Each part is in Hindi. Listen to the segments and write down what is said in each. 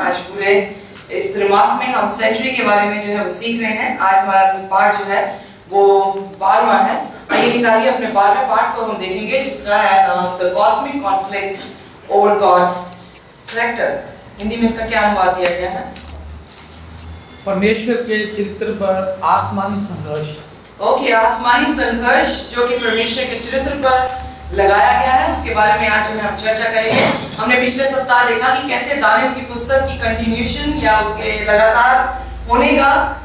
आज पूरे इस त्रिमास में हम सेंचुरी के बारे में जो है वो सीख रहे हैं। आज हमारा पाठ जो है वो 12वां है। आइए निकालिए अपने 12वें पाठ को हम देखेंगे, जिसका है नाम the cosmic conflict over God's character. Hindi में इसका क्या अनुवाद दिया गया है? परमेश्वर के चरित्र पर आसमानी संघर्ष। ओके, आसमानी संघर्ष जो कि परमेश्वर के चरित्र पर लगाया गया है, उसके बारे में आज जो है हम चर्चा करेंगे। हमने पिछले सप्ताह देखा कि कैसे दानियल की पुस्तक की कंटिन्यूशन या उसके लगातार होने का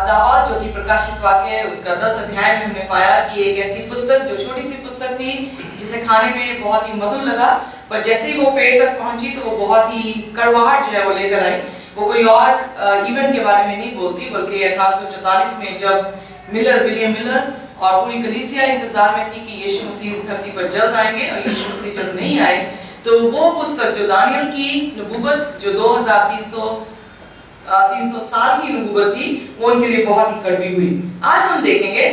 दावा जो कि प्रकाशित वाक्य है उसका 10 अध्याय में हमने पाया कि एक ऐसी पुस्तक जो छोटी सी पुस्तक थी जिसे खाने में बहुत ही मधुर लगा, पर जैसे ही वो पेट तक पहुंची तो वो बहुत ही कड़वाहट जो है वो लेकर आई। वो कोई और इवेंट के बारे में नहीं बोलती, बल्कि 1844 में जब विलियम मिलर और पूरी कलीसिया इंतजार में थी कि यीशु मसीह इस धरती पर जल्द आएंगे, और यीशु मसीह जब नहीं आए तो वो पुस्तक जो दानियल की नबूवत जो 2300 साल की नबूवत थी वो उनके लिए बहुत ही कड़वी हुई। आज हम देखेंगे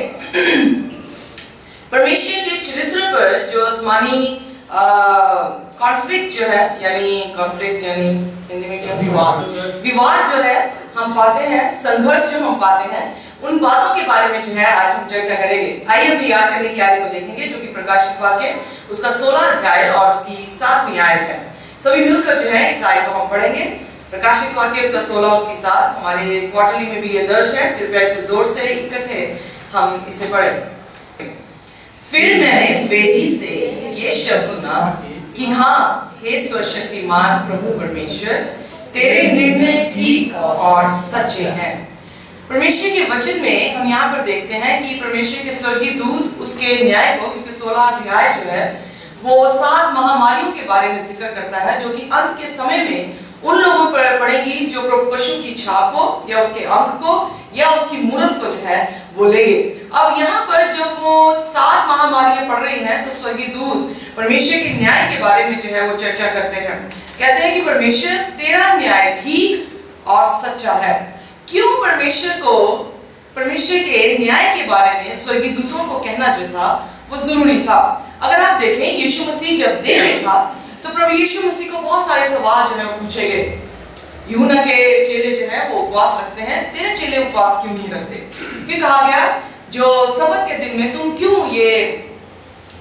परमेश्वर के चरित्र पर जो आसमानी कॉन्फ्लिक्ट जो है, यानी कॉन्फ्लिक्ट यानी हिंदी में क्या विवाद जो है हम पाते हैं, संघर्ष जो हम पाते हैं, उन बातों के बारे में जो है आज हम चर्चा करेंगे। आइए हम याद करने की आयत को देखेंगे जो कि प्रकाशित वाक्य उसका 16 अध्याय और उसकी 7वीं आयत है। सभी मिलकर जो है इस आयत को हम पढ़ेंगे। प्रकाशित वाक्य उसका 16 उसकी 7 हमारे क्वार्टरली में भी ये दर्ज है। कृपया इसे जोर से इकट्ठे हम इसे पढ़ें। फिर मैंने वेदी से ये शब्द सुना कि हाँ हे सर्वशक्तिमान प्रभु परमेश्वर, तेरे निर्णय ठीक और सच्चे हैं। परमेश्वर के वचन में हम यहाँ पर देखते हैं कि परमेश्वर के स्वर्गीय दूत उसके न्याय को, क्योंकि 16 अध्याय जो है वो 7 महामारियों के बारे में जिक्र करता है जो कि अंत के समय में उन लोगों पर पड़ेगी जो पशु की छाप को या उसके अंक को या उसकी मूरत को जो है वो लेंगे। अब यहाँ पर जब वो 7 महामारियां पड़ रही हैं तो स्वर्गीय दूत परमेश्वर के न्याय के बारे में जो है वो चर्चा करते हैं। कहते हैं कि परमेश्वर तेरा न्याय ठीक और सच्चा है। क्यों परमेश्वर के न्याय के बारे में स्वर्गीय दूतों को कहना जो था वो जरूरी था? अगर आप देखें यीशु मसीह जब देह में था तो प्रभु यीशु मसीह को बहुत सारे सवाल जो है वो पूछे गए। यूहन्ना के चेले जो है वो उपवास रखते हैं, तेरे चेले उपवास क्यों नहीं रखते? फिर कहा गया जो सबत के दिन में तुम क्यों ये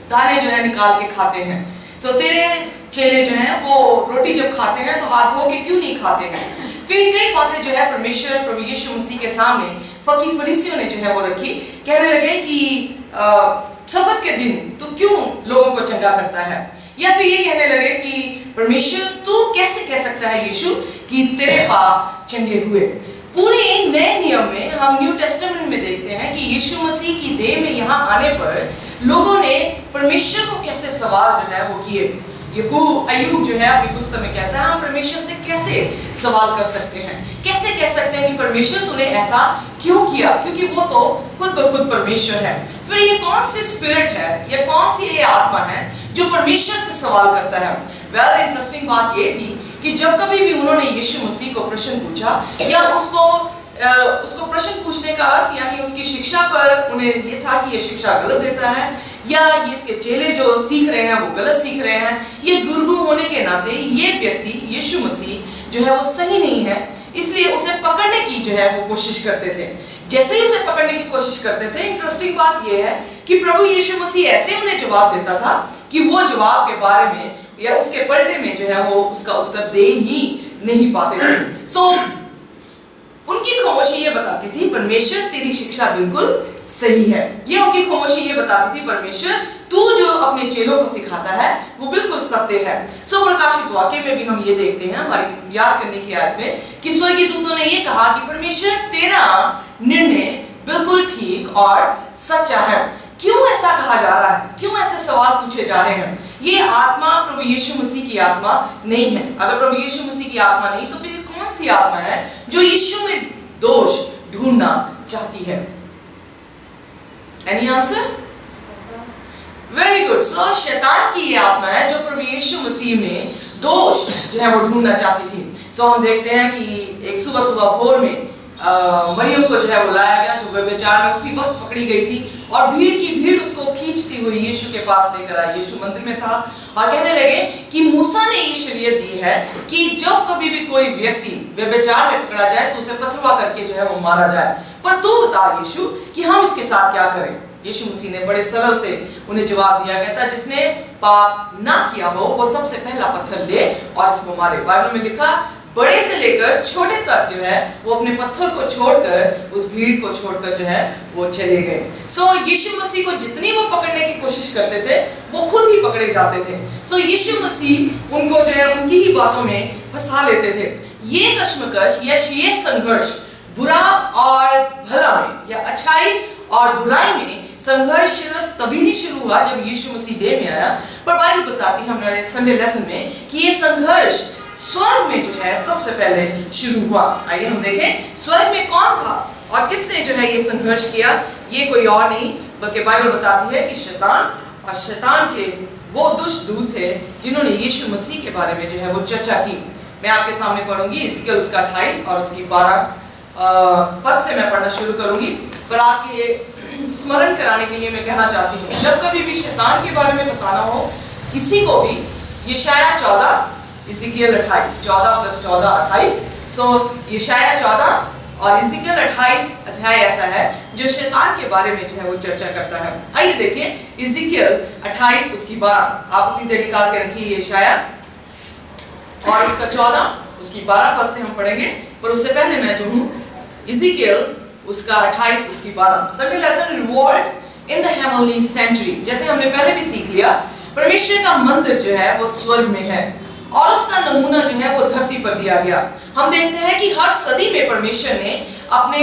दाने जो है निकाल के खाते हैं? सो तेरे चेले जो हैं वो रोटी जब खाते हैं तो हाथ धो के क्यों नहीं खाते हैं? फिर कई बातें जो है परमेश्वर प्रभु यीशु मसीह के सामने फरीसियों ने जो है वो रखी। कहने लगे कि सबत के दिन तू क्यों लोगों को चंगा करता है? या फिर ये कहने लगे कि परमेश्वर तू कैसे कह सकता है यीशु कि तेरे पाप चंगे हुए? पूरे नए नियम में हम न्यू टेस्टामेंट में देखते हैं कि यीशु मसीह की देह में यहाँ आने पर लोगों ने परमेश्वर को कैसे सवाल जो है वो किए। अय्यूब जो है अपनी पुस्तक में कहता है हम परमेश्वर से कैसे सवाल कर सकते हैं, कैसे कह सकते हैं कि परमेश्वर तूने ऐसा क्यों किया, क्योंकि वो तो खुद ब खुद परमेश्वर है। फिर ये कौन सी स्पिरिट है, ये कौन सी ये आत्मा है जो परमेश्वर से सवाल करता है? वेल इंटरेस्टिंग बात ये थी कि जब कभी भी उन्होंने यीशु मसीह को प्रश्न पूछा या उसको प्रश्न पूछने का अर्थ यानी उसकी शिक्षा पर उन्हें ये था कि ये शिक्षा गलत देता है या ये इसके चेले जो सीख रहे हैं वो गलत सीख रहे हैं, ये गुरु होने के नाते ये व्यक्ति यीशु मसीह जो है वो सही नहीं है, इसलिए उसे पकड़ने की जो है वो कोशिश करते थे। जैसे ही उसे पकड़ने की कोशिश करते थे, इंटरेस्टिंग बात ये है कि प्रभु यीशु मसीह ऐसे उन्हें जवाब देता था कि वो जवाब के बारे में या उसके पलटे में जो है वो उसका उत्तर दे ही नहीं पाते थे। सो उनकी खामोशी ये बताती थी परमेश्वर तेरी शिक्षा बिल्कुल सही है। ये उनकी खामोशी ये बताती थी परमेश्वर तू जो अपने चेलों को सिखाता है वो बिल्कुल सत्य है। सो प्रकाशित वाक्य में भी हम ये देखते हैं हमारी याद करने की आयत में कि स्वर्गीय दूतों ने ये कहा कि परमेश्वर तेरा निर्णय बिल्कुल ठीक और सच्चा है। क्यों ऐसा कहा जा रहा है? क्यों ऐसे सवाल पूछे जा रहे हैं? ये आत्मा प्रभु यीशु मसीह की आत्मा नहीं है। अगर प्रभु यीशु मसीह की आत्मा नहीं तो फिर कौन सी आत्मा है जो यीशु में दोष ढूंढना चाहती है? Any answer? Very good. So शैतान की ये आत्मा है जो प्रभु यीशु मसीह में दोष जो है वो ढूंढना चाहती थी। सो हम देखते हैं कि एक सुबह भोर में मरियम को जो है वो लाया गया, जो व्यभिचार में उसी वक्त पकड़ी गई थी, और भीड़ की भीड़ उसको खींचती हुई यीशु के पास लेकर आई। यीशु मंदिर में था और कहने लगे कि मूसा ने ये शरीयत दी है कि जब कभी भी कोई व्यक्ति व्यभिचार में पकड़ा जाए तो उसे पथरवा करके जो है वो मारा जाए, पर तू बता यीशु कि हम इसके साथ क्या करें। यीशु मसीह ने बड़े सरल से उन्हें जवाब दिया, कहता जिसने पाप ना किया हो वो सबसे पहला पत्थर ले और इसको मारे। बाइबल में लिखा बड़े से लेकर छोटे तक जो है वो अपने पत्थर को छोड़कर, उस भीड़ को छोड़कर जो है वो चले गए। सो यीशु मसीह को जितनी वो पकड़ने की कोशिश करते थे वो खुद ही पकड़े जाते थे। सो यीशु मसीह उनको जो है उनकी ही बातों में फंसा लेते थे। ये कश्मकश या ये संघर्ष बुरा और भला में या अच्छाई और बुराई में संघर्ष सिर्फ तभी नहीं शुरू हुआ जब यीशु मसीह देह में आया, पर बाइबल बताती है हमारे संडे लेसन में कि ये संघर्ष स्वर्ग में जो है सबसे पहले शुरू हुआ। आइए हम देखें स्वर्ग में कौन था और किसने जो है ये संघर्ष किया। ये कोई और नहीं बल्कि बाइबल बताती है कि शैतान, और शैतान के वो दुष्ट दूत थे जिन्होंने यीशु मसीह के बारे में जो है वो चर्चा की। मैं आपके सामने पढ़ूंगी इज़िकियल उसका 28 और उसकी 12 पद से मैं पढ़ना शुरू करूंगी, पर आपके स्मरण कराने के लिए मैं कहना चाहती हूँ जब कभी भी शैतान के बारे में बताना हो किसी को भी, यशायाह 14 इज़िकियल 28, 14 + 14 28। सो यशायाह 14 और इज़िकियल 28 अध्याय ऐसा है जो शैतान के बारे में जो है वो चर्चा करता है। आइए देखिए इज़िकियल 28 उसकी 12। आप अपनी देर निकाल के रखिए यशायाह और उसका 14 उसकी 12 पद से हम पढ़ेंगे, पर उससे पहले मैं जो हूँ इज़िकियल उसका 28 उसकी 12। Sunday lesson revolt in the heavenly century. जैसे हमने पहले भी सीख लिया परमेश्वर का मंदिर जो है वो स्वर्ग में है और उसका नमूना जो है वो धरती पर दिया गया। हम देखते हैं कि हर सदी में परमेश्वर ने अपने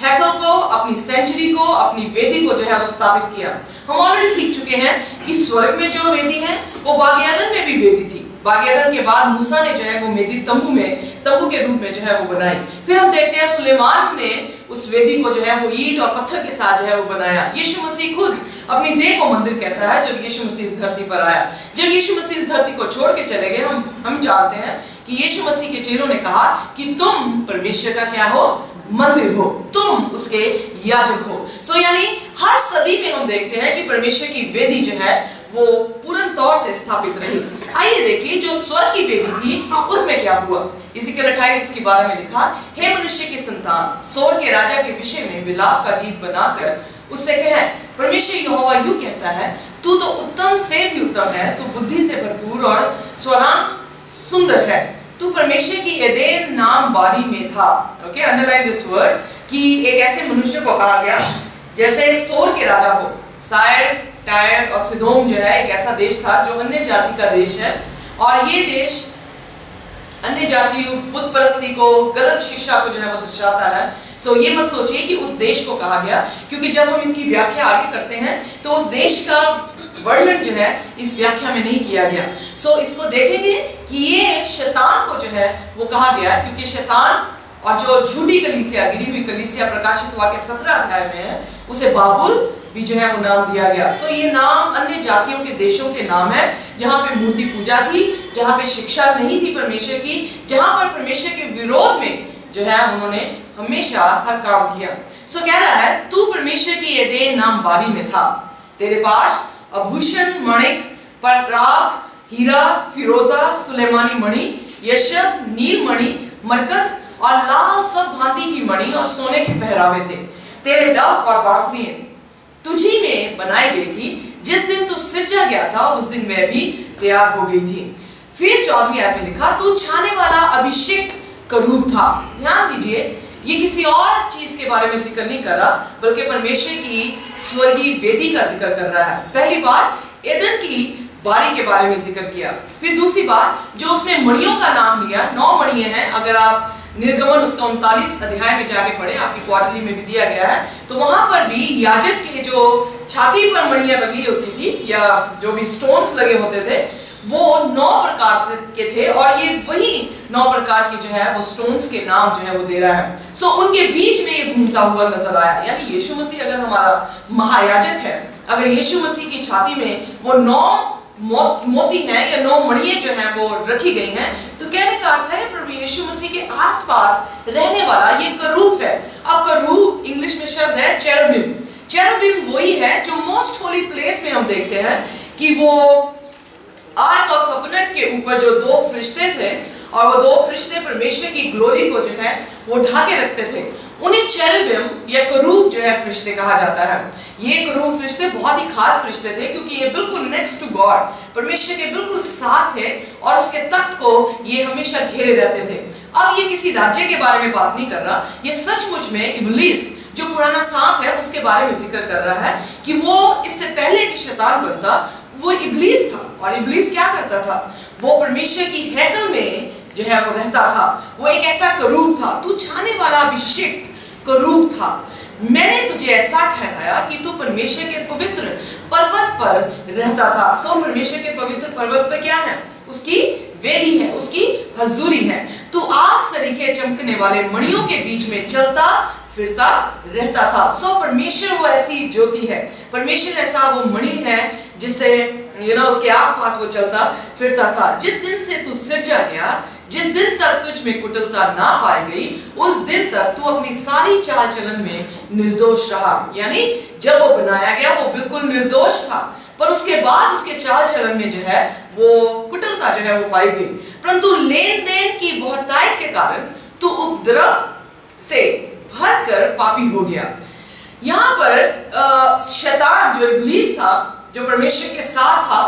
हैकल को, अपनी सेंचुरी को, अपनी वेदी को जो है वो स्थापित किया। हम ऑलरेडी सीख चुके हैं कि स्वर्ग में जो वेदी है वो बाग एदन में भी वेदी थी। बाग एदन के बाद मूसा ने जो है वो वेदी तंबू के रूप में जो है वो बनाई। फिर हम देखते हैं सुलेमान ने उस वेदी को जो है वो ईंट और पत्थर के साथ जो है वो बनाया। यीशु मसीह खुद अपनी देह को मंदिर कहता है जब यीशु मसीह इस धरती पर आया। जब यीशु मसीह इस धरती को छोड़ के चले गए, हम जानते हैं कि यीशु मसीह के चेलों ने कहा कि तुम परमेश्वर का क्या हो, मंदिर हो, तुम उसके याजक हो। सो यानी हर सदी में हम देखते हैं कि परमेश्वर की वेदी जो है वो पूर्ण तौर से स्थापित रही। आइए देखिए जो स्वर्ग की वेदी थी उसमें क्या हुआ। इज़िकियल 28 उसके बारे में लिखा, हे मनुष्य की संतान, सोर के राजा के विषय में विलाप का गीत बनाकर उससे कहे, परमेश्वर यहोवा यूं कहता है, तू तो उत्तम से भी उत्तम है, तू बुद्धि से भरपूर और स्वरांग सुंदर है, तू परमेश्वर की एदेन नाम बारी में था। ओके, अंडरलाइन दिस वर्ड कि एक ऐसे मनुष्य को कहा गया जैसे सोर के राजा को। सायर, टायर और सिदोम जो है एक ऐसा देश था जो अन्य जाति का देश है, और ये देश अन्य जातियों बुत परस्ती को, गलत शिक्षा को जो है वो दर्शाता है। सो ये मत सोचिए कि उस देश को कहा गया, क्योंकि जब हम इसकी व्याख्या आगे करते हैं तो उस देश का वर्णन जो है इस व्याख्या में नहीं किया गया। सो इसको देखेंगे कि ये शैतान को जो है वो कहा गया, क्योंकि शैतान और जो झूठी कलीसिया, गिरी हुई कलीसिया प्रकाशित वाक्य 17 अध्याय में है, उसे बाबुल भी जो है वो नाम दिया गया। सो ये नाम अन्य जातियों के देशों के नाम है जहाँ पे मूर्ति पूजा थी, जहाँ पे शिक्षा नहीं थी परमेश्वर की, जहाँ पर परमेश्वर के विरोध में जो है उन्होंने हमेशा हर काम किया। सो कह रहा है, तू परमेश्वर की एदेन नाम बारी में था, तेरे पास आभूषण, मणिक, पराग, हीरा, फिरोजा, सुलेमानी मणि, यशब, नील मणि, मरकत और लाल सब भांति की मणि और सोने के पहरावे थे। तेरे डफ और बांसुरी तुझी में बनाई गई थी, जिस दिन तू सिरजा गया था उस दिन वह भी तैयार हो गई थी। फिर 14वीं आयत में लिखा, तू छाने वाला अभिषेक करूब था। ध्यान दीजिए, ये किसी और चीज के बारे में जिक्र नहीं कर रहा, बल्कि परमेश्वर की स्वर्गीय वेदी का जिक्र कर रहा है। पहली बार एदन की बारी के बारे में जिक्र किया, फिर दूसरी बार जो उसने मणियों का नाम लिया, 9 मणियां हैं। अगर आप निर्गमन उसका 39 अध्याय में जाके पढ़े, आपकी क्वार्टरली में भी दिया गया है, तो वहां पर भी याजक के जो छाती पर मणियां लगी होती थी या जो भी स्टोन्स लगे होते थे वो 9 प्रकार के थे, और ये वही 9 प्रकार के जो है वो स्टोन्स के नाम जो है वो दे रहा है। सो उनके बीच में ये घूमता हुआ नजर आया। यानी यीशु मसीह अगर हमारा महायाजक है, अगर यीशु मसीह की छाती में वो 9 मोती हैं या 9 मणियां जो हैं वो रखी गई हैं, तो कहने का अर्थ है प्रभु यीशु मसीह के आसपास रहने वाला ये करूब है। अब करूब इंग्लिश में शब्द है चेरुबिम। चेरुबिम वही है जो मोस्ट होली प्लेस में हम देखते हैं कि वो आर्क ऑफ कवनेंट के ऊपर जो दो फरिश्ते थे और वो दो फरिश्ते परमेश्वर की ग्लोरी को जो है वो ढाके रखते थे, उन्हें चेरुबिम या करूब जो है फरिश्ते कहा जाता है। ये करूब फरिश्ते बहुत ही खास फरिश्ते थे क्योंकि ये बिल्कुल नेक्स्ट टू गॉड, परमेश्वर के बिल्कुल साथ थे और उसके तख्त को ये हमेशा घेरे रहते थे। अब ये किसी राज्य के बारे में बात नहीं कर रहा, ये सचमुच में इब्लीस जो पुराना सांप है उसके बारे में जिक्र कर रहा है कि वो इससे पहले कि शैतान बनता वो इब्लीस था। और इब्लीस क्या करता था, वो परमेश्वर की हैकल में जो है वो रहता था। वो एक ऐसा करूब था, तू छाने वाला अभिषिक्त करूब था। मैंने तुझे ऐसा ठहराया कि तू परमेश्वर के पवित्र पर्वत पर रहता था। सो परमेश्वर के पवित्र पर्वत पर क्या है, उसकी वेदी है, उसकी हजूरी है। तू आग सरीखे चमकने वाले मणियों के बीच में चलता फिरता रहता था। सो परमेश्वर वो ऐसी ज्योति है, परमेश्वर ऐसा वो मणि है जिसे उसके आसपास वो चलता फिरता था। जिस दिन से तू सृजा गया, जिस दिन तक तुझ में कुटिलता ना पाई गई, उस दिन तक तू अपनी सारी चाल चलन में निर्दोष रहा। यानी जब वो बनाया गया वो बिल्कुल निर्दोष था, पर उसके बाद उसके चाल चलन में जो है वो कुटिलता जो है वो पाई गई। परंतु लेन देन की बहुतायत के कारण तू उपद्रव से भरकर पापी हो गया। यहाँ पर शैतान जो इब्लीस था, जो परमेश्वर के साथ था,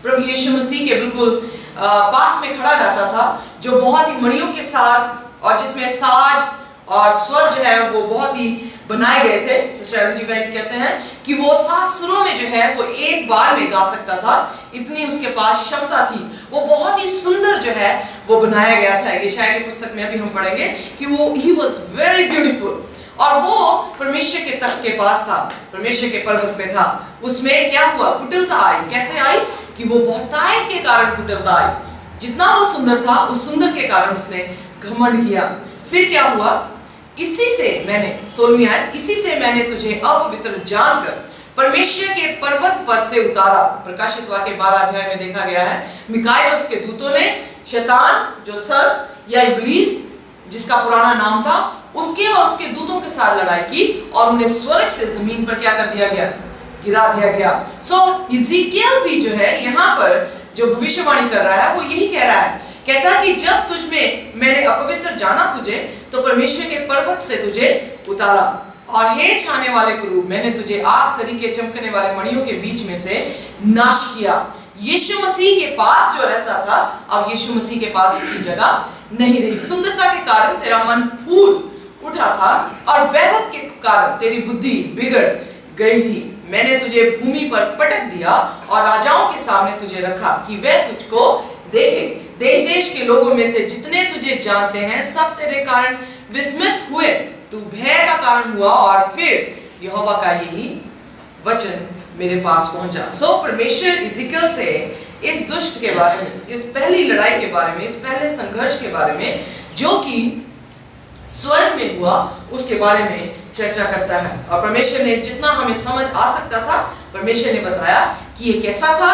प्रभु यीशु मसीह के बिल्कुल पास में खड़ा रहता था, जो बहुत ही मणियों के साथ और जिसमें साज और स्वर जो है वो बहुत ही बनाए गए थे। सिस्टर जी कहते हैं कि वो 7 सुरों में जो है वो एक बार में गा सकता था, इतनी उसके पास क्षमता थी। वो बहुत ही सुंदर जो है वो बनाया गया था। यशायाह की पुस्तक में अभी हम पढ़ेंगे कि वो ही वॉज वेरी ब्यूटीफुल। और वो परमेश्वर के तख्त के पास था, परमेश्वर के पर्वत पे था। उसमें क्या हुआ, कुटिलता आई। कैसे आई कि वो बहुतायत के कारण कुटिलता आई। जितना वो सुंदर था उस सुंदर के कारण उसने घमंड किया। फिर क्या हुआ, इसी से मैंने 16वीं आयत, इसी से मैंने तुझे अपवित्र जानकर परमेश्वर के पर्वत पर से उतारा। प्रकाशित वाक्य 12 अध्याय में देखा गया है, मिकाएल और उसके दूतों ने शैतान जो सर या इब्लीस जिसका पुराना नाम था उसके और उसके दूतों के साथ लड़ाई की और उन्हें स्वर्ग से जमीन पर क्या कर दिया गया, गिरा दिया गया। सो इज़ीकियल भी जो है यहाँ पर जो भविष्यवाणी कर रहा है वो यही कह रहा है, कहता है कि जब तुझ में मैंने अपवित्र जाना तुझे तो परमेश्वर के पर्वत से तुझे उतारा। और हे छाने वाले करूब, मैंने तुझे आग सरीखे चमकने वाले मणियों के बीच में से नाश किया। यीशु मसीह के पास जो रहता था, अब यीशु मसीह के पास उसकी जगह नहीं रही। सुंदरता के कारण तेरा मन फूल उठा था और वैभव के कारण तेरी बुद्धि बिगड़ गई थी। मैंने तुझे भूमि पर पटक दिया और राजाओं के सामने तुझे रखा कि वे तुझको देखे। देश देश के लोगों में से जितने तुझे जानते हैं सब तेरे कारण विस्मित हुए। तू भय का कारण हुआ और फिर यहोवा का यही वचन मेरे पास पहुंचा। सो परमेश्वर इज़ीकियल से इस दुष्ट के बारे में, इस पहली लड़ाई के बारे में, इस पहले संघर्ष के बारे में जो कि स्वर्ग में हुआ उसके बारे में चर्चा करता है। और परमेश्वर ने जितना हमें समझ आ सकता था, परमेश्वर ने बताया कि ये कैसा था,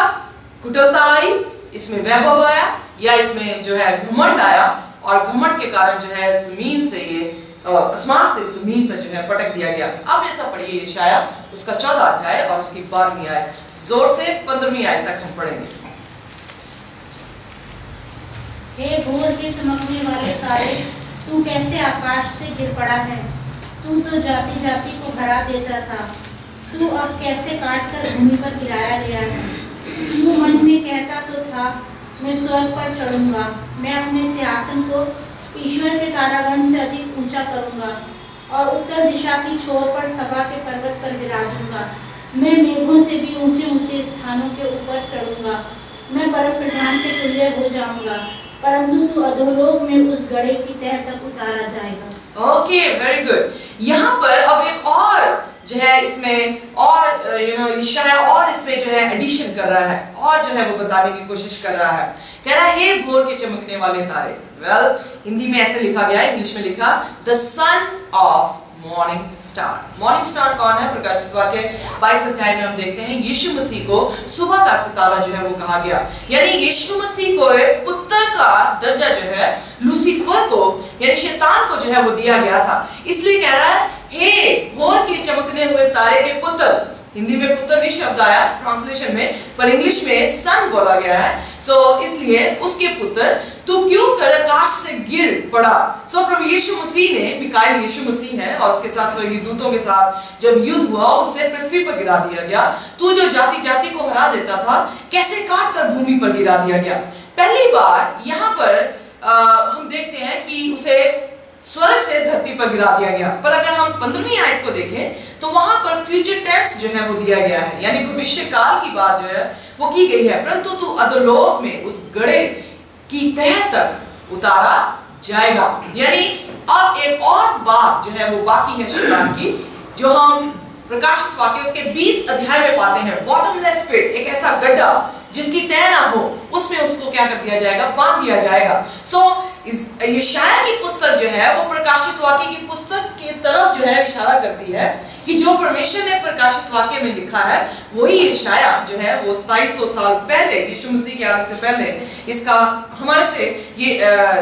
कुटिलता आई, इसमें वैभव आया या इसमें जो है घमंड आया, और घमंड के कारण जो है जमीन से ये आसमान से जमीन पर जो है पटक दिया गया। अब ऐसा पढ़िए यशायाह उसका 14 अध्याय और उसकी 12वीं आयत, जोर से 15वीं आयत तक हम पढ़ेंगे। हे भोर के चमकने वाले तारे, तू कैसे आकाश से गिर पड़ा है। तू तो जाति जाति को हरा देता था, तू अब कैसे काट कर भूमि पर गिराया गया है। तू मन में कहता तो था, मैं स्वर्ग पर चढ़ूंगा, मैं अपने सिंहासन को ईश्वर के तारागण से अधिक ऊंचा करूंगा और उत्तर दिशा की छोर पर सभा के पर्वत पर विराजूंगा। मैं मेघों से भी ऊंचे ऊंचे स्थानों के ऊपर चढ़ूंगा, मैं बर्फ प्रधान के तुल्य हो जाऊंगा, परंतु तू अधोलोक में उस गड़े की तह तक उतारा जाएगा। Okay, very good. यहाँ पर अब एक और जो है इसमें और यशायाह और इसमें जो है एडिशन कर रहा है और जो है वो बताने की कोशिश कर रहा है। कह रहा है हे भोर के चमकने वाले तारे। वेल, हिंदी में ऐसे लिखा गया है, इंग्लिश में लिखा the son of morning star. Morning star कौन है? प्रकाशित वाक्य 22 अध्याय में हम देखते हैं यीशु मसीह को सुबह का सितारा जो है वो कहा गया, यानी यीशु मसीह को उत्तर का दर्जा जो है लूसीफर को यानी शैतान को जो है वो दिया गया था। इसलिए कह रहा है हे भोर के चमकने हुए तारे के पुत्र, हिंदी में पुत्र नहीं शब्द आया ट्रांसलेशन में, पर इंग्लिश में सन बोला गया है। इसलिए उसके पुत्र तू क्यों कर आकाश से गिर पड़ा। प्रभु यीशु मसीह ने, मिकाएल यीशु मसीह है और उसके साथ स्वर्गीय दूतों के साथ जब युद्ध हुआ उसे पृथ्वी पर गिरा दिया गया। तू जो जाति जाति को हरा देता था कैसे काट कर भूमि पर गिरा दिया गया। पहली बार यहाँ पर हम देखते हैं कि उसे स्वर्ग से धरती पर गिरा दिया गया, पर अगर हम 15वीं आयत को देखें तो वहां पर फ्यूचर टेंस जो है वो दिया गया है, यानी भविष्य काल की बात जो है वो की गई है। परंतु तू अधोलोक में उस गड्ढे की तह तक उतारा जाएगा। यानी अब एक और बात जो है वो बाकी है शैतान की, जो हम प्रकाशित वाक्य उसके 20 अध्याय में पाते हैं। बॉटमलेस पिट, एक ऐसा गड्ढा जिसकी तह ना हो, उसमें उसको क्या कर दिया जाएगा, बांध दिया जाएगा। यशायाह की पुस्तक जो है वो प्रकाशित वाक्य की पुस्तक की तरफ जो है इशारा करती है कि जो परमेश्वर ने प्रकाशित वाक्य में लिखा है वही यशायाह जो है वो 2700 साल पहले, यीशु मसीह के आने से पहले, इसका हमारे से ये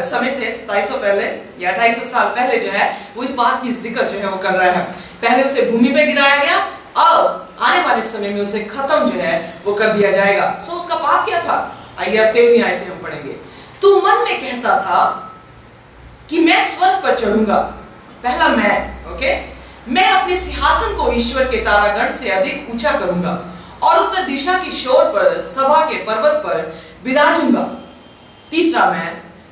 समय से 2700 पहले या 2800 साल पहले जो है वो इस बात की जिक्र जो है वो कर रहा है। पहले उसे भूमि पे गिराया गया, अब आने वाले समय में उसे खत्म जो है वो कर दिया जाएगा। उसका पाप क्या था, आइए अब 13वीं आयत से हम पढ़ेंगे। तू मन में कहता था कि मैं स्वर्ग पर चढ़ूंगा, पहला मैं अपने सिंहासन को ईश्वर के तारागण से अधिक ऊंचा करूंगा और उत्तर दिशा की शोर पर सभा के पर्वत पर विराजूंगा। तीसरा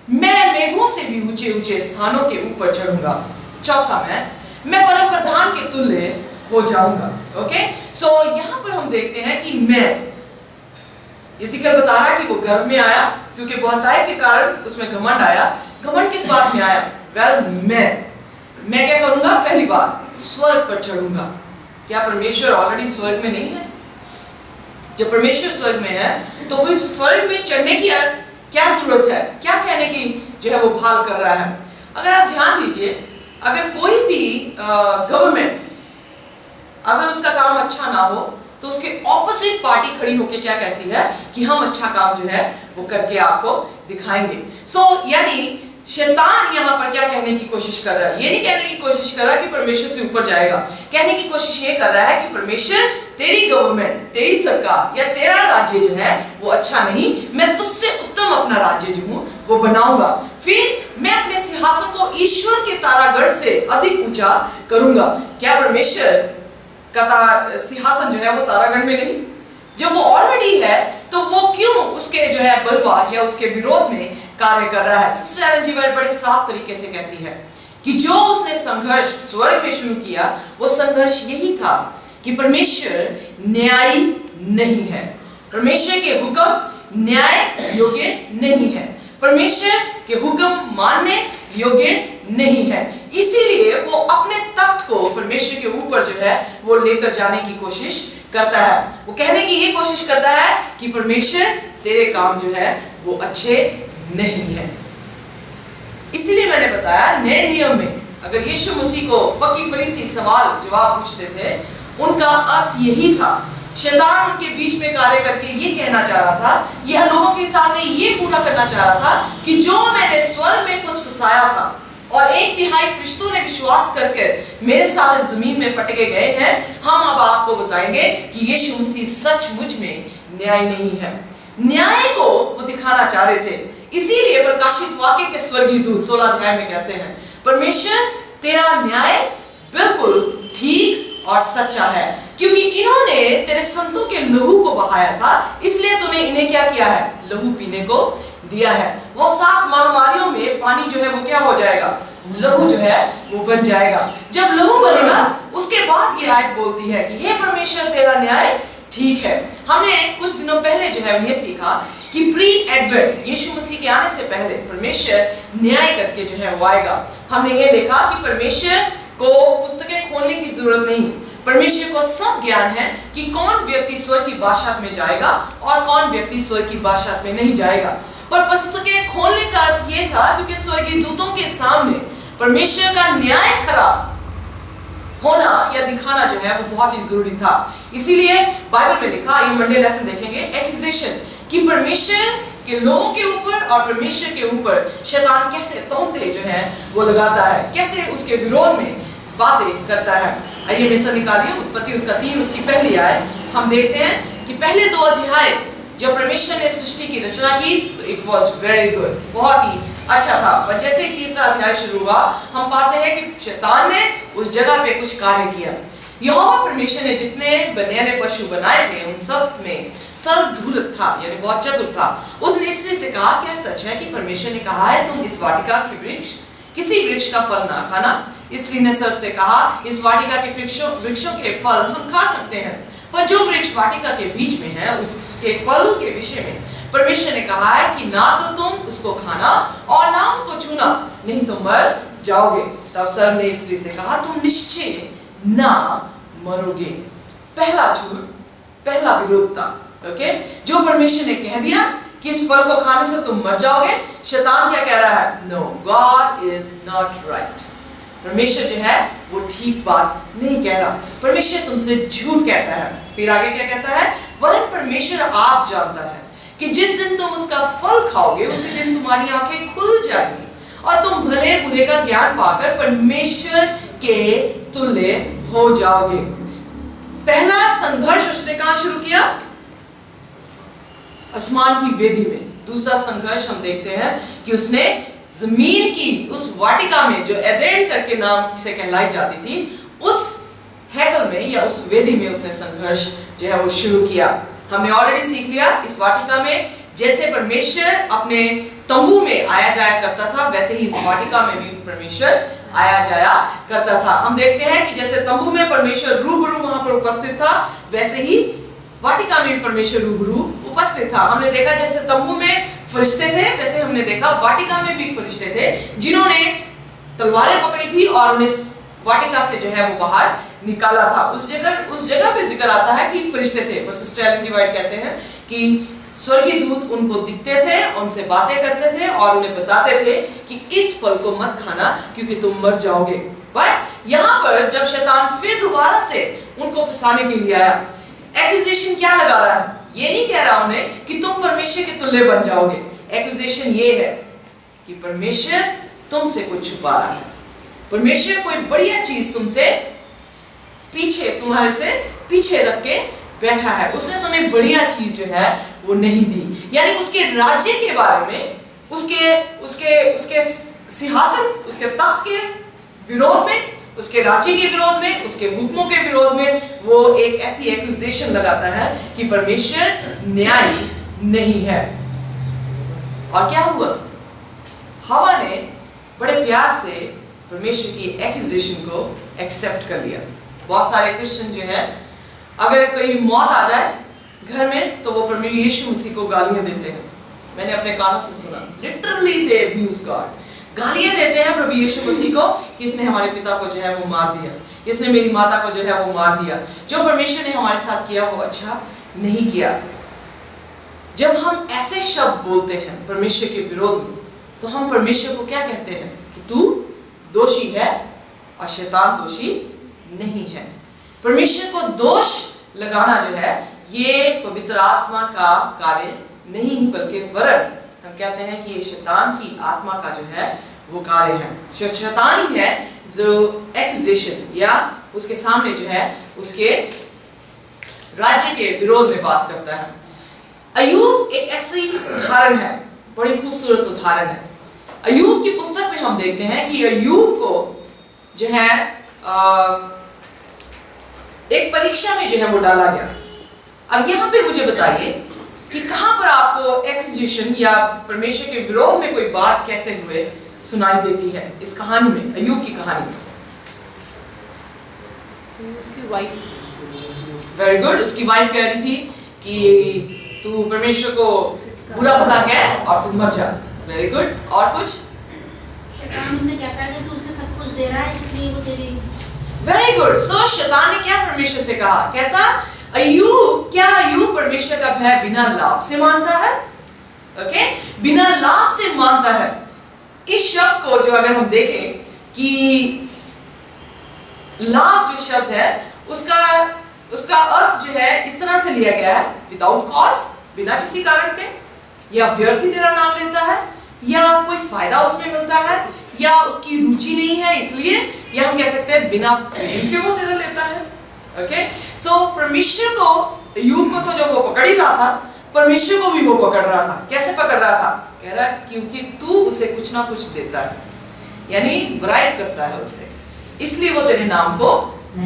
मैं मेघों से भी ऊंचे ऊंचे स्थानों के ऊपर चढ़ूंगा। चौथा मैं परम प्रधान के तुल्य हो जाऊंगा। यहाँ पर हम देखते हैं कि मैं, यिर्मयाह बता रहा है कि वो गर्व में आया क्योंकि बहुतायत के कारण उसमें घमंड आया। घमंड किस बात में आया? मैं क्या करूंगा? पहली बात स्वर्ग पर चढ़ूंगा। क्या परमेश्वर ऑलरेडी स्वर्ग में नहीं है? जब परमेश्वर स्वर्ग में है तो फिर स्वर्ग में चढ़ने की क्या जरूरत है? क्या कहने की जो है वो भाल कर रहा है? अगर आप ध्यान दीजिए, अगर कोई भी गवर्नमेंट अगर उसका काम अच्छा ना हो तो उसके ऑपोजिट पार्टी खड़ी होकर क्या कहती है कि हम अच्छा काम जो है वो करके आपको दिखाएंगे। यानी शैतान यहाँ पर क्या कहने की कोशिश कर रहा है? ये नहीं कहने की कोशिश कर रहा है कि परमेश्वर से ऊपर जाएगा। कहने की कोशिश ये कर रहा है कि परमेश्वर तेरी गवर्नमेंट, तेरी सरकार या तेरा राज्य जो है वो अच्छा नहीं, मैं तुझसे उत्तम अपना राज्य जो हूँ वो बनाऊंगा। फिर मैं अपने सिंहासन को ईश्वर के तारागण से अधिक ऊंचा करूंगा। क्या परमेश्वर का सिंहासन जो है वो तारागण में नहीं? जब वो ऑलरेडी है तो वो क्यों उसके जो है बलवा या उसके विरोध में कार्य कर रहा है? सिस्टर एलन जी वाइट बड़े साफ तरीके से कहती है कि जो उसने संघर्ष स्वर्ग में शुरू किया वो संघर्ष यही था कि परमेश्वर न्यायी नहीं है, परमेश्वर के हुक्म न्याय योग्य नहीं है, परमेश्वर के हुक्म मानने योग्य नहीं है। इसीलिए वो अपने तख्त को परमेश्वर के ऊपर जो है वो लेकर जाने की कोशिश करता है। वो कहने की ये कोशिश करता है कि परमेश्वर तेरे काम जो है वो अच्छे नहीं है। इसीलिए मैंने बताया नए नियम में अगर यीशु मसीह को फकी फरीसी सवाल जवाब पूछते थे, उनका अर्थ यही था। शैतान उनके बीच में कार्य करके ये कहना चाह रहा था, यह लोगों के सामने ये पूरा करना चाह रहा था कि जो मैंने स्वर्ग में फुसफुसाया था और 1/3 फरिश्तों ने विश्वास करके मेरे साथ जमीन में पटके गए हैं, हम अब आपको बताएंगे कि यीशु मसीह सचमुच में न्याय नहीं है। न्याय को वो दिखाना चाह रहे थे। इसीलिए प्रकाशित वाक्य के स्वर्गीय दूत 16 अध्याय में कहते हैं, परमेश्वर तेरा न्याय बिल्कुल ठीक और सच्चा है, क्योंकि इन्होंने तेरे संतों के लहू को बहाया था, इसलिए तूने इन्हें क्या किया है? लहू पीने को दिया है। वो 7 महामारियों में पानी जो है वो क्या हो जाएगा? लहू जो है वो बन जाएगा। जब लहू बनेगा उसके बाद ये आयत बोलती है कि हे परमेश्वर तेरा न्याय ठीक है। हमने कुछ दिनों पहले जो है ये सीखा कि प्री एडवेंट यीशु मसीह के आने से पहले परमेश्वर न्याय करके जो है वो आएगा। हमने ये देखा कि परमेश्वर को पुस्तकें खोलने की जरूरत नहीं, परमेश्वर को सब ज्ञान है कि कौन व्यक्ति स्वर्ग की बादशाहत में जाएगा और कौन व्यक्ति स्वर्ग की बादशाहत में नहीं जाएगा। पर पुस्तकें खोलने का अर्थ ये था क्योंकि स्वर्गीय दूतों के सामने परमेश्वर का न्याय खरा होना या दिखाना जो है वो बहुत ही जरूरी था। इसीलिए बाइबल में लिखा, ये मंडे लेसन देखेंगे, एक्यूजेशन कि परमेश्वर के लोगों के ऊपर और परमेश्वर के ऊपर शैतान कैसे तोहमतें जो है वो लगाता है, कैसे उसके विरोध में बातें करता है। आइए मिसर निकालिए उत्पत्ति उसका 3 उसकी पहली आयत। हम देखते हैं कि पहले 2 अध्याय जब परमेश्वर ने सृष्टि की रचना की तो इट वॉज वेरी गुड, बहुत ही अच्छा था। पर जैसे ही तीसरा अध्याय शुरू हुआ हम पाते हैं कि शैतान ने उस जगह पे कुछ कार्य किया। यहोवा परमेश्वर ने जितने बनेने पशु बनाए थे उन सब में सर्वधूर्त था, यानी बहुत चतुर था। उसने स्त्री से कहा, क्या सच है कि परमेश्वर ने कहा है तुम इस वाटिका के वृक्ष किसी वृक्ष का फल ना खाना? स्त्री ने सर्प से कहा, इस वाटिका के वृक्षों के फल हम खा सकते हैं, पर जो वृक्ष वाटिका के बीच में है उसके फल के विषय में परमेश्वर ने कहा है कि ना तो तुम उसको खाना और ना उसको छूना, नहीं तो मर जाओगे। तब सर्प ने स्त्री से कहा, तुम निश्चय ना मरोगे। पहला झूठ, पहला विरोधता। ओके, जो परमेश्वर ने कह दिया कि इस फल को खाने से तुम मर जाओगे, शैतान क्या कह रहा है? No, God is not right. परमेश्वर जो है वो ठीक बात नहीं कह रहा, परमेश्वर तुमसे झूठ कहता है। फिर आगे क्या कहता है? वरन परमेश्वर आप जानता है कि जिस दिन तुम उसका फल खाओगे उसी दिन तुम्हारी आंखें खुल जाएंगी और तुम भले बुरे का ज्ञान पाकर परमेश्वर के तुल्य हो जाओगे। पहला संघर्ष उसने कहां शुरू किया? आसमान की वेदी में। दूसरा संघर्ष हम देखते हैं कि उसने जमीन की उस वाटिका में जो एदेन करके नाम से कहलाई जाती थी, उस हैकल में या उस वेदी में उसने संघर्ष जो है वो शुरू किया। हमने ऑलरेडी सीख लिया इस वाटिका में जैसे परमेश्वर अपने तंबू में आया जाया करता था, वैसे ही इस वाटिका में भी परमेश्वर आया जाया करता था। हम देखते हैं कि जैसे तंबू में परमेश्वर रूबरू वहां पर उपस्थित था, वैसे ही वाटिका में भी परमेश्वर रूबरू उपस्थित था। हमने देखा जैसे तंबू में फरिश्ते थे, वैसे हमने देखा वाटिका में भी फरिश्ते थे जिन्होंने तलवारें पकड़ी थी और उन्हें वाटिका से जो है वो बाहर निकाला था। उस जगह पे जिक्र आता है कि फरिश्ते थे। पर सिस्टर एलन जी वाइट कहते हैं कि स्वर्गीय दूत उनको दिखते थे, उनसे बातें करते थे और उन्हें बताते थे कि इस फल को मत खाना क्योंकि तुम मर जाओगे। बट यहाँ पर जब शैतान फिर दोबारा से उनको फंसाने के लिए आया, एक्यूजेशन क्या लगा रहा है? ये नहीं कह रहा उन्हें कि तुम परमेश्वर के तुल्य बन जाओगे। एक्यूजेशन ये है कि परमेश्वर तुमसे कुछ छुपा रहा है, परमेश्वर कोई बढ़िया चीज तुमसे तुम्हारे से पीछे रख के बैठा है। उसने तुम्हें बढ़िया चीज जो है वो नहीं दी, यानी उसके राज्य के बारे में, उसके सिंहासन, उसके तख्त के विरोध में, उसके राज्य के विरोध में, उसके हुक्मों के विरोध में वो एक ऐसी एक्यूजेशन लगाता है कि परमेश्वर न्यायी नहीं है। और क्या हुआ? हवा ने बड़े प्यार से परमेश्वर की एक्यूजेशन को एक्सेप्ट कर लिया। बहुत सारे क्रिश्चियन जो है अगर कोई मौत आ जाए घर में तो वो परमेश्वर यीशु मसीह को गालियां देते हैं। मैंने अपने कानों से सुना, लिटरली दे अब्यूज गॉड। गालियां देते हैं प्रभु यीशु मसीह को कि इसने हमारे पिता को जो है वो मार दिया, इसने मेरी माता को जो है वो मार दिया। जो परमेश्वर ने हमारे साथ किया वो अच्छा नहीं किया। जब हम ऐसे शब्द बोलते हैं परमेश्वर के विरोध में तो हम परमेश्वर को क्या कहते हैं कि तू दोषी है और शैतान दोषी नहीं है। परमेश्वर को दोष लगाना जो है ये पवित्र आत्मा का कार्य नहीं बल्कि वरन हम कहते हैं कि ये शैतान की आत्मा का जो है वो कार्य है। जो शैतान ही है जो एक्यूजेशन या उसके सामने जो है उसके राज्य के विरोध में बात करता है। अय्यूब एक ऐसी उदाहरण है, बड़ी खूबसूरत उदाहरण है। अय्यूब की पुस्तक में हम देखते हैं कि अय्यूब को जो है एक परीक्षा में जो है वो डाला गया। अब यहाँ पे मुझे बताइए कि कहां पर आपको एक्यूजेशन या परमेश्वर के विरोध में कोई बात कहते हुए सुनाई देती है इस कहानी में, अय्यूब की कहानी में? उसकी वाइफ। Very good. उसकी वाइफ कह रही थी कि तू परमेश्वर को बुरा भला कह और तू मर जा। Very good. और कुछ? शैतान उसे कहता है कि तू उसे सब कुछ दे रहा है इसलिए वो तेरी। Very good. सो शैतान ने क्या परमेश्वर से कहा? कहता अय्यूब, क्या अय्यूब परमेश्वर का भय बिना लाभ से मानता है? ओके, बिना लाभ से मानता है। इस शब्द को जो अगर हम देखें कि लाभ जो शब्द है उसका अर्थ जो है इस तरह से लिया गया है, विदाउट कॉस्ट, बिना किसी कारण के, या व्यर्थ ही तेरा नाम लेता है, या कोई फायदा उसमें मिलता है, या उसकी रुचि नहीं है इसलिए, या हम कह सकते हैं बिना प्रेम के वो तेरा लेता है। ओके, सो परमेश्वर को, अय्यूब को तो जब वो पकड़ ही रहा था, परमेश्वर को भी वो पकड़ रहा था। कैसे पकड़ रहा था? कह रहा क्योंकि तू उसे कुछ ना कुछ देता है, यानी ब्राइब करता है उसे, इसलिए वो तेरे नाम को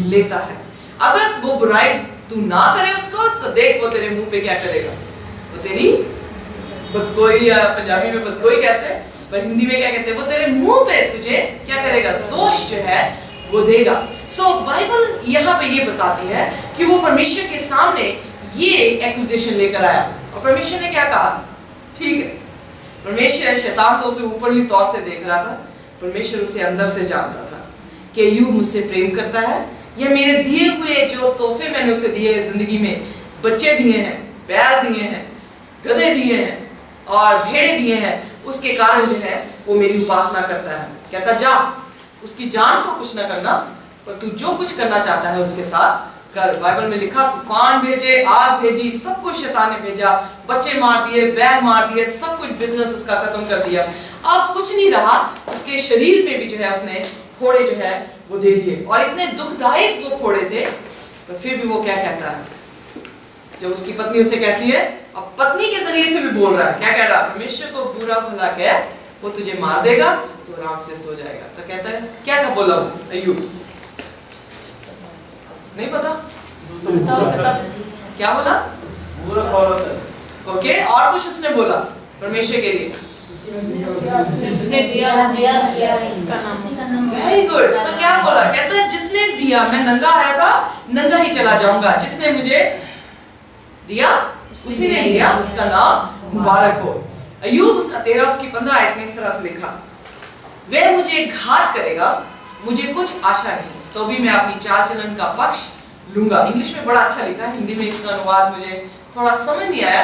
लेता है। अगर वो ब्राइब तू ना करे उसको, तो देख वो तेरे मुंह पे क्या करेगा, वो तेरी बदकोई, या पंजाबी में बदकोई कहते हैं, पर हिंदी में क्या कहते हैं, वो तेरे मुंह पे तुझे क्या करेगा, दोष जो है वो देगा। सो बाइबल यहाँ पे ये बताती है कि वो परमेश्वर के सामने ये एक्यूजेशन लेकर आया, और परमेश्वर ने क्या कहा, ठीक है। परमेश्वर, शैतान तो उसे ऊपरली तौर से देख रहा था, परमेश्वर उसे अंदर से जानता था कि अय्यूब मुझसे प्रेम करता है, या मेरे दिए हुए जो तोहफे मैंने उसे दिए हैं जिंदगी में, बच्चे दिए हैं, बैल दिए हैं, गधे दिए हैं और भेड़े दिए हैं, उसके कारण जो है वो मेरी उपासना करता है। कहता जा, उसकी जान को कुछ ना करना, पर तू जो कुछ करना चाहता है उसके साथ कर। बाइबल में लिखा, तूफान भेजे, आग भेजी, सब कुछ शैतान ने भेजा, बच्चे मार दिए, बैल मार दिए, सब कुछ बिजनेस उसका खत्म कर दिया। अब कुछ नहीं रहा, उसके शरीर में भी जो है उसने फोड़े जो है वो दे दिए, और इतने दुखदायक वो फोड़े थे। पर फिर भी वो क्या कहता है, जब उसकी पत्नी उसे कहती है, अब पत्नी के जरिए से भी बोल रहा है, क्या कह रहा है, परमेश्वर को बुरा भला कह, वो तुझे मार देगा, तो आराम से सो जाएगा। तो कहता है, क्या क्या बोला अय्यूब, नहीं पता क्या बोला, ओके, और कुछ उसने बोला परमेश्वर के लिए, वेरी गुड। सो क्या बोला, कहता है जिसने दिया, मैं नंगा आया था, नंगा ही चला जाऊंगा, जिसने मुझे दिया उसी ने लिया, उसका नाम मुबारक हो। अय्यूब उसका 13 उसकी 15 आयत में इस तरह से लिखा, वह मुझे घात करेगा, मुझे कुछ आशा नहीं, तो भी मैं अपनी चाल चलन का पक्ष लूंगा। इंग्लिश में बड़ा अच्छा लिखा है, हिंदी में इसका अनुवाद मुझे थोड़ा समझ नहीं आया,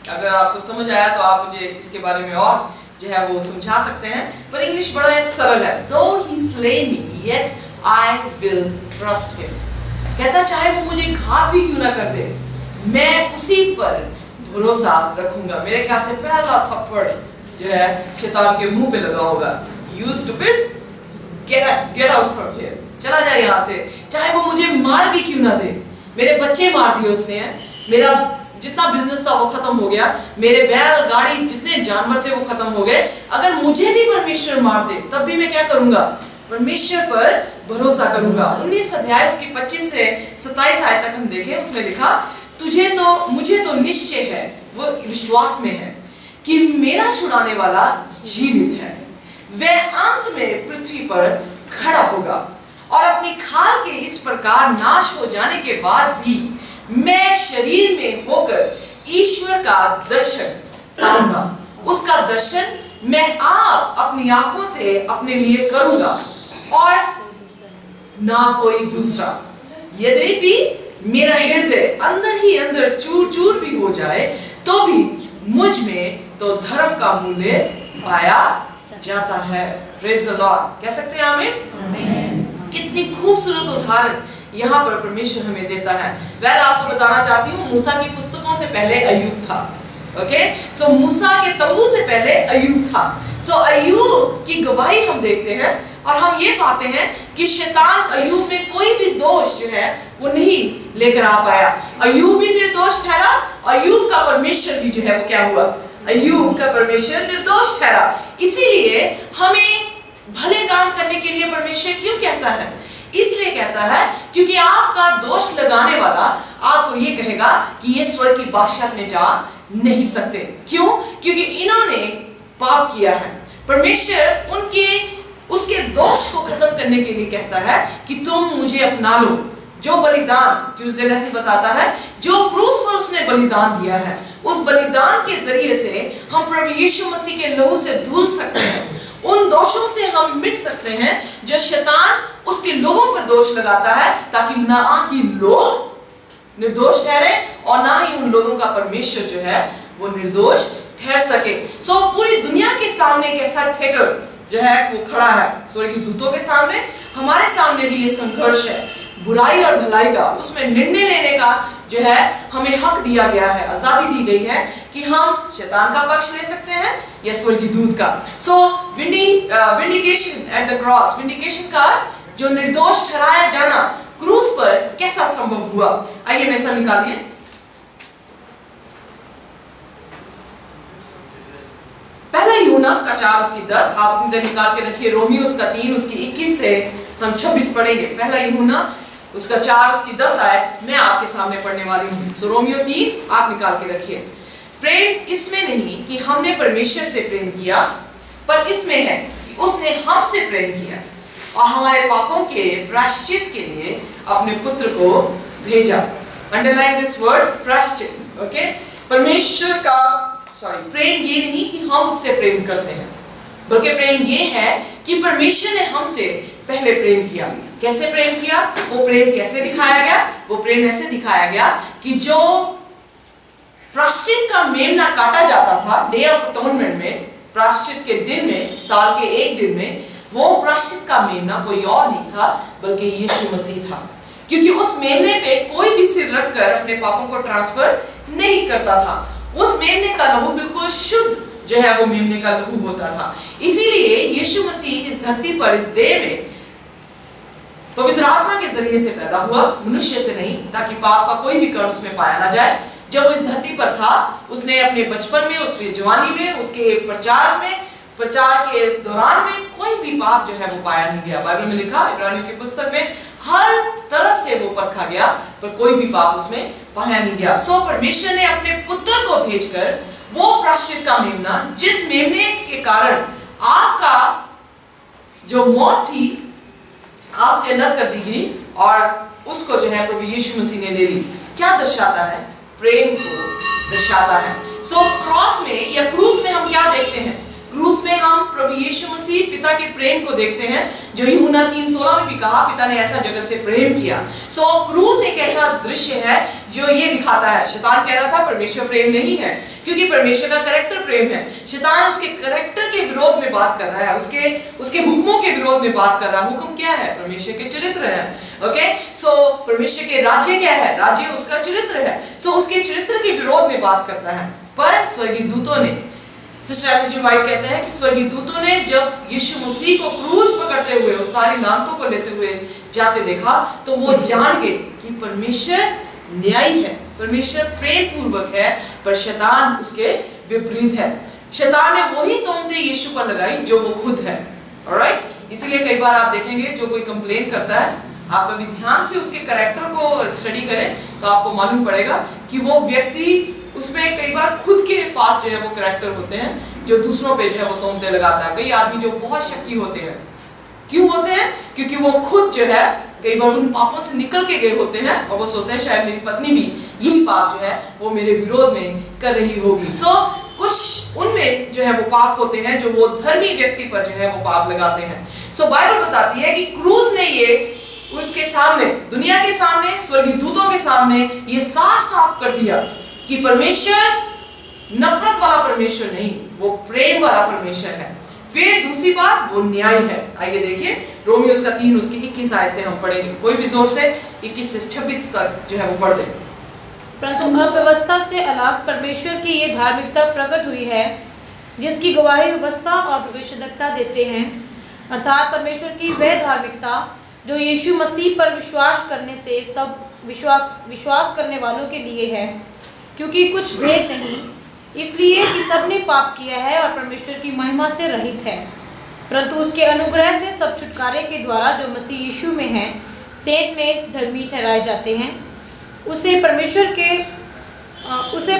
अगर आपको समझ आया तो आप मुझे इसके बारे में और जो है वो समझा सकते हैं, पर इंग्लिश बड़ा सरल है। Though he slay me, yet I will trust him। कहता चाहे वो मुझे घात भी क्यों ना कर दे, मैं उसी पर भरोसा रखूंगा। मेरे ख्याल से पहला थप्पड़ जो है शैतान के मुंह पे लगा होगा, You stupid, get out from here, चला जाए यहाँ से, चाहे वो मुझे मार भी क्यों ना दे। मेरे बच्चे मार दिए उसने, मेरा जितना बिजनेस था वो खत्म हो गया, मेरे बैल गाड़ी जितने जानवर थे वो खत्म हो गए, अगर मुझे भी परमेश्वर मार दे तब भी मैं क्या करूंगा, परमेश्वर पर भरोसा करूंगा। 19 अध्याय उसकी 25 से 27 आयत तक हम देखें, उसमें लिखा, मुझे तो निश्चय है, वो विश्वास में है कि मेरा छुड़ाने वाला जीवित है, वह अंत में पृथ्वी पर खड़ा होगा, और अपनी खाल के इस प्रकार नाश हो जाने के बाद भी मैं शरीर में होकर ईश्वर का दर्शन पाऊंगा। उसका दर्शन मैं आप अपनी आंखों से अपने लिए करूंगा, और ना कोई दूसरा। यद्यपि मेरा हृदय अंदर ही अंदर चूर चूर भी हो जाए, तो भी मुझ में तो धर्म का मूल्य पाया जाता है। प्रेज़ द लॉर्ड, कह सकते हैं आमीन। कितनी खूबसूरत उदाहरण यहाँ पर परमेश्वर हमें देता है। वेल, आपको बताना चाहती हूँ, मूसा की पुस्तकों से पहले अय्यूब था। ओके, सो मूसा के तंबू से पहले अय्यूब था। सो अय्यूब की गवाही हम देखते हैं, और हम ये पाते हैं कि शैतान अय्यूब में कोई भी दोष जो है वो नहीं लेकर आ पाया। अय्यूब भी निर्दोष ठहरा, अय्यूब का परमेश्वर भी जो है वो क्या हुआ, अय्यूब का परमेश्वर निर्दोष ठहरा। इसीलिए हमें भले काम करने के लिए परमेश्वर क्यों कहता है, इसलिए कहता है क्योंकि आपका दोष लगाने वाला आपको ये कहेगा कि ये स्वर्ग की बादशाहत में जा नहीं सकते। क्यों? क्योंकि इन्होंने पाप किया है। परमेश्वर उसके दोष को खत्म करने के लिए कहता है कि तुम मुझे अपना लो। जो बलिदान, ट्यूसडे लेसन बताता है, जो क्रूस पर उसने बलिदान दिया है, उस बलिदान के जरिए से हम प्रभु यीशु मसीह के लहू से धुल सकते हैं। उन दोषों से हम मिट सकते हैं जो शैतान उसके लोगों पर दोष लगाता है, ताकि ना कि लोग निर्दोष ठहरे और ना ही उन लोगों का परमेश्वर जो है वो निर्दोष ठहर सके। सो पूरी दुनिया के सामने एक ऐसा थिएटर जो है वो खड़ा है, स्वर्गीय दूतों के सामने, हमारे सामने भी ये संघर्ष है। बुराई और भलाई का, उसमें निर्णय लेने का जो है हमें हक दिया गया है, आजादी दी गई है कि हम शैतान का पक्ष ले सकते हैं या स्वर्गीय दूत का। So vindication at the cross, vindication का जो निर्दोष ठहराया जाना क्रूस पर कैसा संभव हुआ। आइए में ऐसा निकालिए। पहला यूहन्ना उसका 4 उसकी 10, आप अपनी तरह निकाल के रखिए। रोमियो उसका 3 उसकी 21 से हम 26 पढ़ेंगे। पहला यूहन्ना उसका 4 उसकी 10 आयत मैं आपके सामने पढ़ने वाली हूँ। सो रोमियो 3 आप निकाल के रखिए। प्रेम इसमें नहीं कि हमने परमेश्वर से प्रेम किया, पर इसमें है कि उसने हमसे प्रेम किया और हमारे पापों के प्रायश्चित के लिए अपने पुत्र को भेजा। अंडरलाइन दिस वर्ड प्रायश्चित, ओके। परमेश्वर का प्रेम ये नहीं कि हम उससे प्रेम करते हैं, बल्कि प्रेम ये है कि परमेश्वर ने हमसे पहले प्रेम किया। कैसे प्रेम किया? वो प्रेम कैसे दिखाया गया? वो प्रेम ऐसे दिखाया गया कि जो प्रायश्चित का मेमना काटा जाता था डे ऑफ अटोनमेंट में, प्रायश्चित के दिन में, साल के एक दिन में, वो प्रायश्चित का मेमना कोई और नहीं था बल्कि यीशु मसीह था। क्योंकि उस मेमने पे कोई भी सिर रखकर अपने पापों को ट्रांसफर नहीं करता था। उस मेमने का लहू बिल्कुल शुद्ध जो है वो मेमने का लहू होता था। इसीलिए यीशु मसीह इस धरती पर, इस देह में पवित्र आत्मा के जरिए से पैदा हुआ, मनुष्य से नहीं, ताकि पाप का कोई भी कण उसमें पाया ना जाए। जब वो इस धरती पर था, उसने अपने बचपन में, उसकी जवानी में, उसके प्रचार में, प्रचार के दौरान में कोई भी पाप जो है वो पाया नहीं गया। बाइबल में लिखा, इब्रानियों की पुस्तक में, हर तरह से वो परखा गया पर कोई भी पाप उसमें पाया नहीं गया। सो परमेश्वर ने अपने पुत्र को भेजकर वो प्रायश्चित का मेमना, जिस मेमने के कारण आपका जो मौत थी आपसे अलग कर दी गई और उसको जो है प्रभु यीशु मसीह ने ले ली। क्या दर्शाता है? प्रेम को दर्शाता है। सो क्रॉस में या क्रूस में हम क्या देखते हैं? क्रूस में हम प्रभु यीशु मसीह पिता के प्रेम को देखते हैं, जो यूहन्ना 3:16 में भी कहा, पिता ने ऐसा जगत से प्रेम किया। सो क्रूस एक ऐसा दृश्य है जो ये दिखाता है। शैतान कह रहा था परमेश्वर प्रेम नहीं है, क्योंकि परमेश्वर का कैरेक्टर प्रेम है। शैतान उसके कैरेक्टर के विरोध में बात कर रहा है, उसके हुक्मों के विरोध में बात कर रहा है। हुक्म क्या है? परमेश्वर के चरित्र है। ओके, सो परमेश्वर के राज्य क्या है? राज्य उसका चरित्र है। सो उसके चरित्र के विरोध में बात करता है। पर स्वर्गीय दूतों ने, सिस्टर एलन जी वाइट कहते हैं कि स्वर्गीय दूतों ने जब यीशु मसीह को क्रूस पकड़ते हुए, उस सारी लानतों को लेते हुए जाते देखा, तो वो जान गए कि परमेश्वर न्यायी है, परमेश्वर प्रेम पूर्वक है, पर शैतान उसके विपरीत है। शैतान ने वही तोहमतें यीशु पर लगाई जो वो खुद है। ऑलराइट, इसीलिए कई बार आप देखेंगे जो कोई कंप्लेन करता है, आप कभी ध्यान से उसके कैरेक्टर को स्टडी करें तो आपको मालूम पड़ेगा कि वो व्यक्ति, उसमें कई बार खुद के पास जो है वो कैरेक्टर होते हैं जो दूसरों पे जो है वो तोहमतें लगाता है। कई आदमी जो बहुत शक्की होते हैं, क्यों होते हैं? क्योंकि वो खुद जो है कई बार उन पापों से निकल के गए होते हैं और वो सोचते हैं शायद मेरी पत्नी भी यही पाप जो है वो मेरे विरोध में कर रही होगी। सो कुछ उनमें जो है वो पाप होते हैं जो वो धर्मी व्यक्ति पर जो है वो पाप लगाते हैं। सो बाइबल बताती है कि क्रूस ने ये उसके सामने, दुनिया के सामने, स्वर्गीय दूतों के सामने ये साफ साफ कर दिया कि परमेश्वर नफरत वाला परमेश्वर नहीं, वो प्रेम वाला परमेश्वर है। फिर दूसरी बात, वो न्याय है। आइए देखिए, रोमियो उसका 3 उसकी 21 आयत से हम पढ़ेंगे। कोई भी जोर से 21 से 26 तक जो है वो पढ़ दे। परंतु अव्यवस्था से अलग परमेश्वर की ये धार्मिकता प्रकट हुई है, जिसकी गवाही व्यवस्था और भविष्यद्वक्ता देते हैं, अर्थात परमेश्वर की वह धार्मिकता जो यीशु मसीह पर विश्वास करने से सब विश्वास करने वालों के लिए है। क्योंकि कुछ भेद नहीं, इसलिए कि सबने पाप किया है और परमेश्वर की महिमा से रहित है, परंतु उसके अनुग्रह से सब छुटकारे के द्वारा जो मसीह यीशु में है, सेठ में धर्मी ठहराए जाते हैं। उसे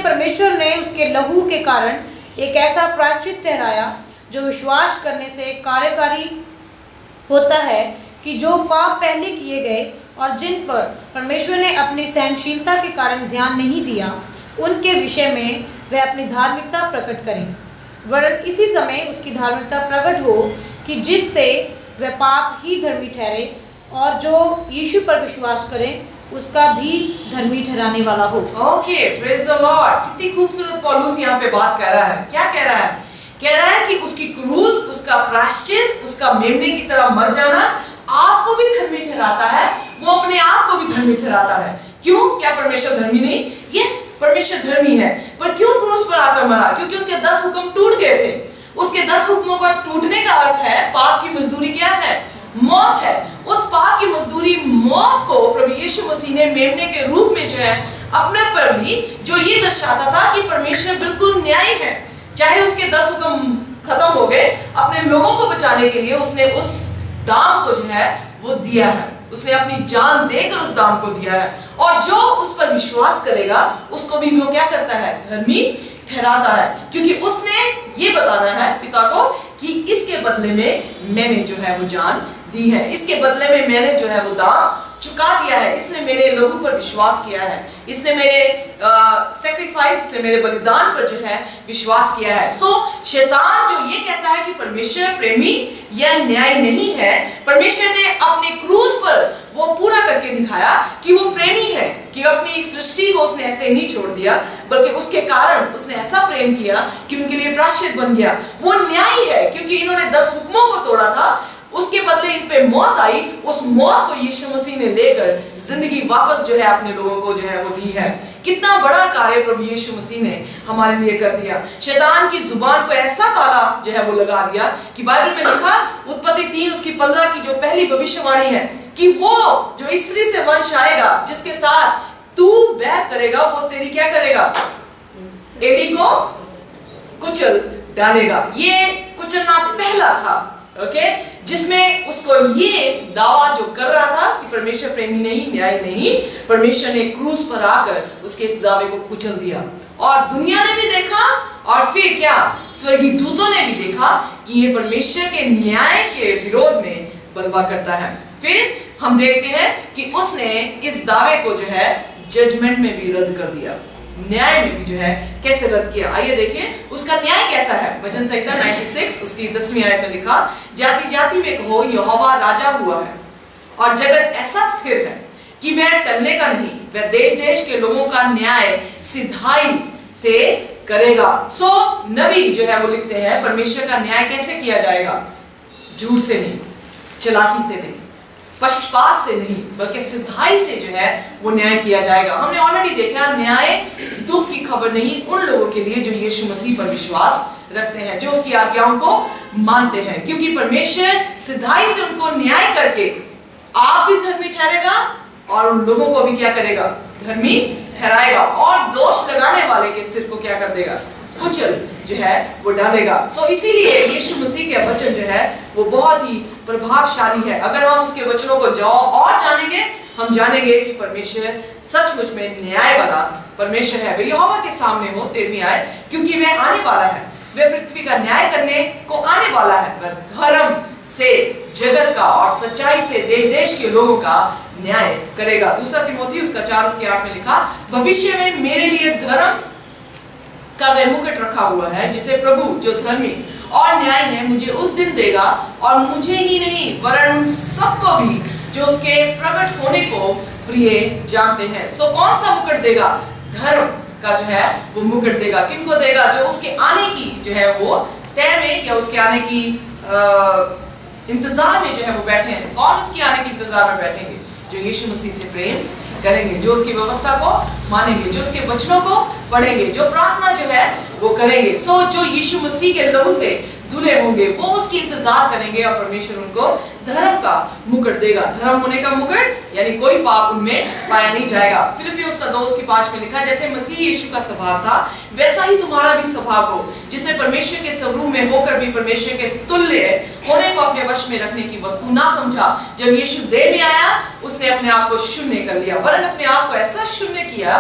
परमेश्वर ने उसके लहू के कारण एक ऐसा प्रायश्चित ठहराया जो विश्वास करने से कार्यकारी होता है कि जो पाप पहले किए गए और जिन पर परमेश्वर ने अपनी सहनशीलता के कारण ध्यान नहीं दिया, उनके विषय में वह अपनी धार्मिकता प्रकट करें। वरन इसी समय उसकी धार्मिकता प्रकट हो कि जिससे वह पाप ही धर्मी ठहरे और जो यीशु पर विश्वास करें उसका भी धर्मी ठहराने वाला हो। Okay, praise the Lord. कितनी खूबसूरत पौलुस यहाँ पे बात कर रहा है। क्या कह रहा है? कह रहा है कि उसकी क्रूस, उसका प्रायश्चित, उसका मेमने की तरह मर जाना आपको भी धर्मी ठहराता है, वो अपने आप को भी धर्मी ठहराता है। क्यों? क्या परमेश्वर धर्मी नहीं? यस, परमेश्वर धर्मी है, पर क्यों क्रूस पर आकर मरा? क्योंकि उसके 10 हुक्म टूट गए थे। उसके 10 हुक्मों का टूटने का अर्थ है पाप की मजदूरी क्या है? मौत है। उस पाप की मजदूरी मौत को प्रभु यीशु मसीह ने मेमने के रूप में जो है अपने पर ली, जो ये दर्शाता था कि परमेश्वर बिल्कुल न्यायी है। चाहे उसके 10 हुक्म खत्म हो गए, अपने लोगों को बचाने के लिए उसने उस दाम को जो है वो दिया है। उसने अपनी जान देकर उस दाम को दिया है, और जो उस पर विश्वास करेगा उसको भी वो क्या करता है? धर्मी ठहराता है, क्योंकि उसने ये बताना है पिता को कि इसके बदले में मैंने जो है वो जान दी है, इसके बदले में मैंने जो है वो दाम चुका दिया है। इसने मेरे लहू पर विश्वास किया है, इसने मेरे सैक्रिफाइस, इसने मेरे बलिदान पर जो है विश्वास किया है। सो शैतान जो ये कहता है कि परमेश्वर प्रेमी या न्याय नहीं है, परमेश्वर ने अपने क्रूस पर वो पूरा करके दिखाया कि वो प्रेमी है, कि अपनी सृष्टि को उसने ऐसे नहीं छोड़ दिया, बल्कि उसके कारण उसने ऐसा प्रेम किया कि उनके लिए प्रायश्चित बन गया। वो न्याय है, क्योंकि इन्होंने 10 हुक्मों को तोड़ा था, उसके बदले इन पे मौत आई। उस मौत को यीशु मसीह ने लेकर जिंदगी वापस जो है अपने लोगों को जो है वो दी है। कितना बड़ा कार्य प्रभु यीशु मसीह ने हमारे लिए कर दिया। शैतान की जुबान को ऐसा ताला जो है वो लगा दिया कि बाइबल में लिखा उत्पत्ति 3 उसकी 15 की जो पहली भविष्यवाणी है कि वो जो स्त्री से वंश आएगा, जिसके साथ तू बैर करेगा, वो तेरी क्या करेगा? एड़ी को कुचल डालेगा। ये कुचलना पहला था, ओके, जिसमें उसको ये दावा जो कर रहा था कि परमेश्वर प्रेमी नहीं, न्याय नहीं, परमेश्वर ने क्रूस पर आकर उसके इस दावे को कुचल दिया। और दुनिया ने भी देखा, और फिर क्या, स्वर्गीय दूतों ने भी देखा कि ये परमेश्वर के न्याय के विरोध में बलवा करता है। फिर हम देखते हैं कि उसने इस दावे को जो है जजमेंट में भी रद्द कर दिया, न्याय में भी जो है कैसे रद्द किया। आइए देखिए उसका न्याय कैसा है। वचन संहिता 96 उसकी 10वीं आयत में लिखा, जाति जाति में कहो यहोवा राजा हुआ है, और जगत ऐसा स्थिर है कि वह टलने का नहीं, वह देश देश के लोगों का न्याय सिधाई से करेगा। सो नबी जो है वो लिखते हैं परमेश्वर का न्याय कैसे किया जाएगा? झूठ से नहीं, चलाकी से नहीं, पक्षपात से नहीं, बल्कि सिधाई से जो है वो न्याय किया जाएगा। हमने ऑलरेडी देखा न्याय दुख की खबर नहीं उन लोगों के लिए जो यीशु मसीह पर विश्वास रखते हैं, जो उसकी आज्ञाओं को मानते हैं, क्योंकि परमेश्वर सिधाई से उनको न्याय करके आप भी धर्मी ठहरेगा और उन लोगों को भी क्या करेगा? धर्मी ठहराएगा, और दोष लगाने वाले के सिर को क्या कर देगा? कुचल जो है वो डालेगा। सो इसीलिए यीशु मसीह के वचन जो है वो बहुत ही प्रभावशाली है। अगर हम उसके वचनों को और जानेंगे, हम जानेंगे कि परमेश्वर सचमुच में न्याय वाला परमेश्वर है। वह यहोवा के सामने हो 13वीं आयत, क्योंकि वह आने वाला है, वह पृथ्वी का न्याय करने को आने वाला है। वह धर्म से जगत का और सच्चाई से देश देश के लोगों का न्याय करेगा। 2 तिमोथी उसका 4 उसके 8 में लिखा, भविष्य में मेरे लिए धर्म का वह मुकुट रखा हुआ है, जिसे प्रभु जो धर्मी और न्याय है मुझे उस दिन देगा, और मुझे ही नहीं वरन उन सबको भी जो उसके प्रकट होने को प्रिय जानते हैं। सो कौन सा मुकुट देगा? धर्म का जो है वो मुकुट देगा। किनको देगा? जो उसके आने की जो है वो तय में या उसके आने की इंतजार में जो है वो बैठे हैं। कौन उसकी आने की इंतजार में बैठेंगे? जो यीशु मसीह से प्रेम करेंगे, जो उसकी व्यवस्था को मानेंगे, जो उसके वचनों को पढ़ेंगे, जो प्रार्थना जो है वो करेंगे। सो जो यीशु मसीह के लहू से धुले होंगे वो उसकी इंतजार करेंगे, और परमेश्वर उनको धर्म का मुकुट देगा। धर्म होने का मुकुट यानी कोई पाप उनमें पाया नहीं जाएगा। फिलिपियों उसका 2 उसकी 5 में लिखा, जैसे मसीह यीशु का स्वभाव था वैसा ही तुम्हारा भी स्वभाव हो, जिसने परमेश्वर के स्वरूप में होकर भी परमेश्वर के तुल्य होने को अपने वश में रखने की वस्तु ना समझा। जब यीशु देह में आया उसने अपने आप को शून्य कर लिया, वरन अपने आप को ऐसा शून्य किया,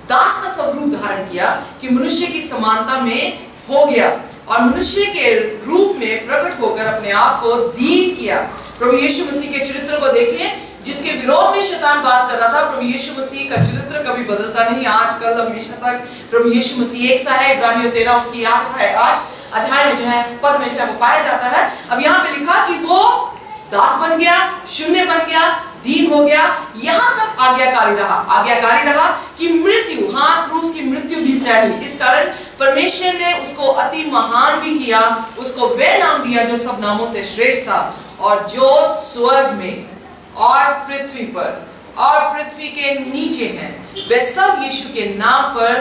दास का स्वरूप धारण किया कि मनुष्य की समानता में हो गया, और मनुष्य के रूप में प्रकट होकर अपने आप को दीन किया। प्रभु यीशु मसीह के चरित्र को देखिए, जिसके विरोध में शैतान बात कर रहा था। प्रभु यीशु मसीह का चरित्र कभी बदलता नहीं, आज कल हमेशा तक प्रभु यीशु मसीह एक सा है। इब्रानियों 13 उसकी 8 अध्याय में जो है पद में जो है वो पाया जाता है। अब यहाँ पे लिखा कि वो दास बन गया, शून्य बन गया, दीन हो गया, यहाँ तक आज्ञाकारी रहा। आज्ञाकारी रहा कि मृत्यु, हाँ, क्रूस की मृत्यु भी सह ली। इस कारण परमेश्वर ने उसको अति महान भी किया, उसको वह नाम दिया जो सब नामों से श्रेष्ठ था, और जो स्वर्ग में और पृथ्वी पर और पृथ्वी के नीचे हैं, वे सब यीशु के नाम पर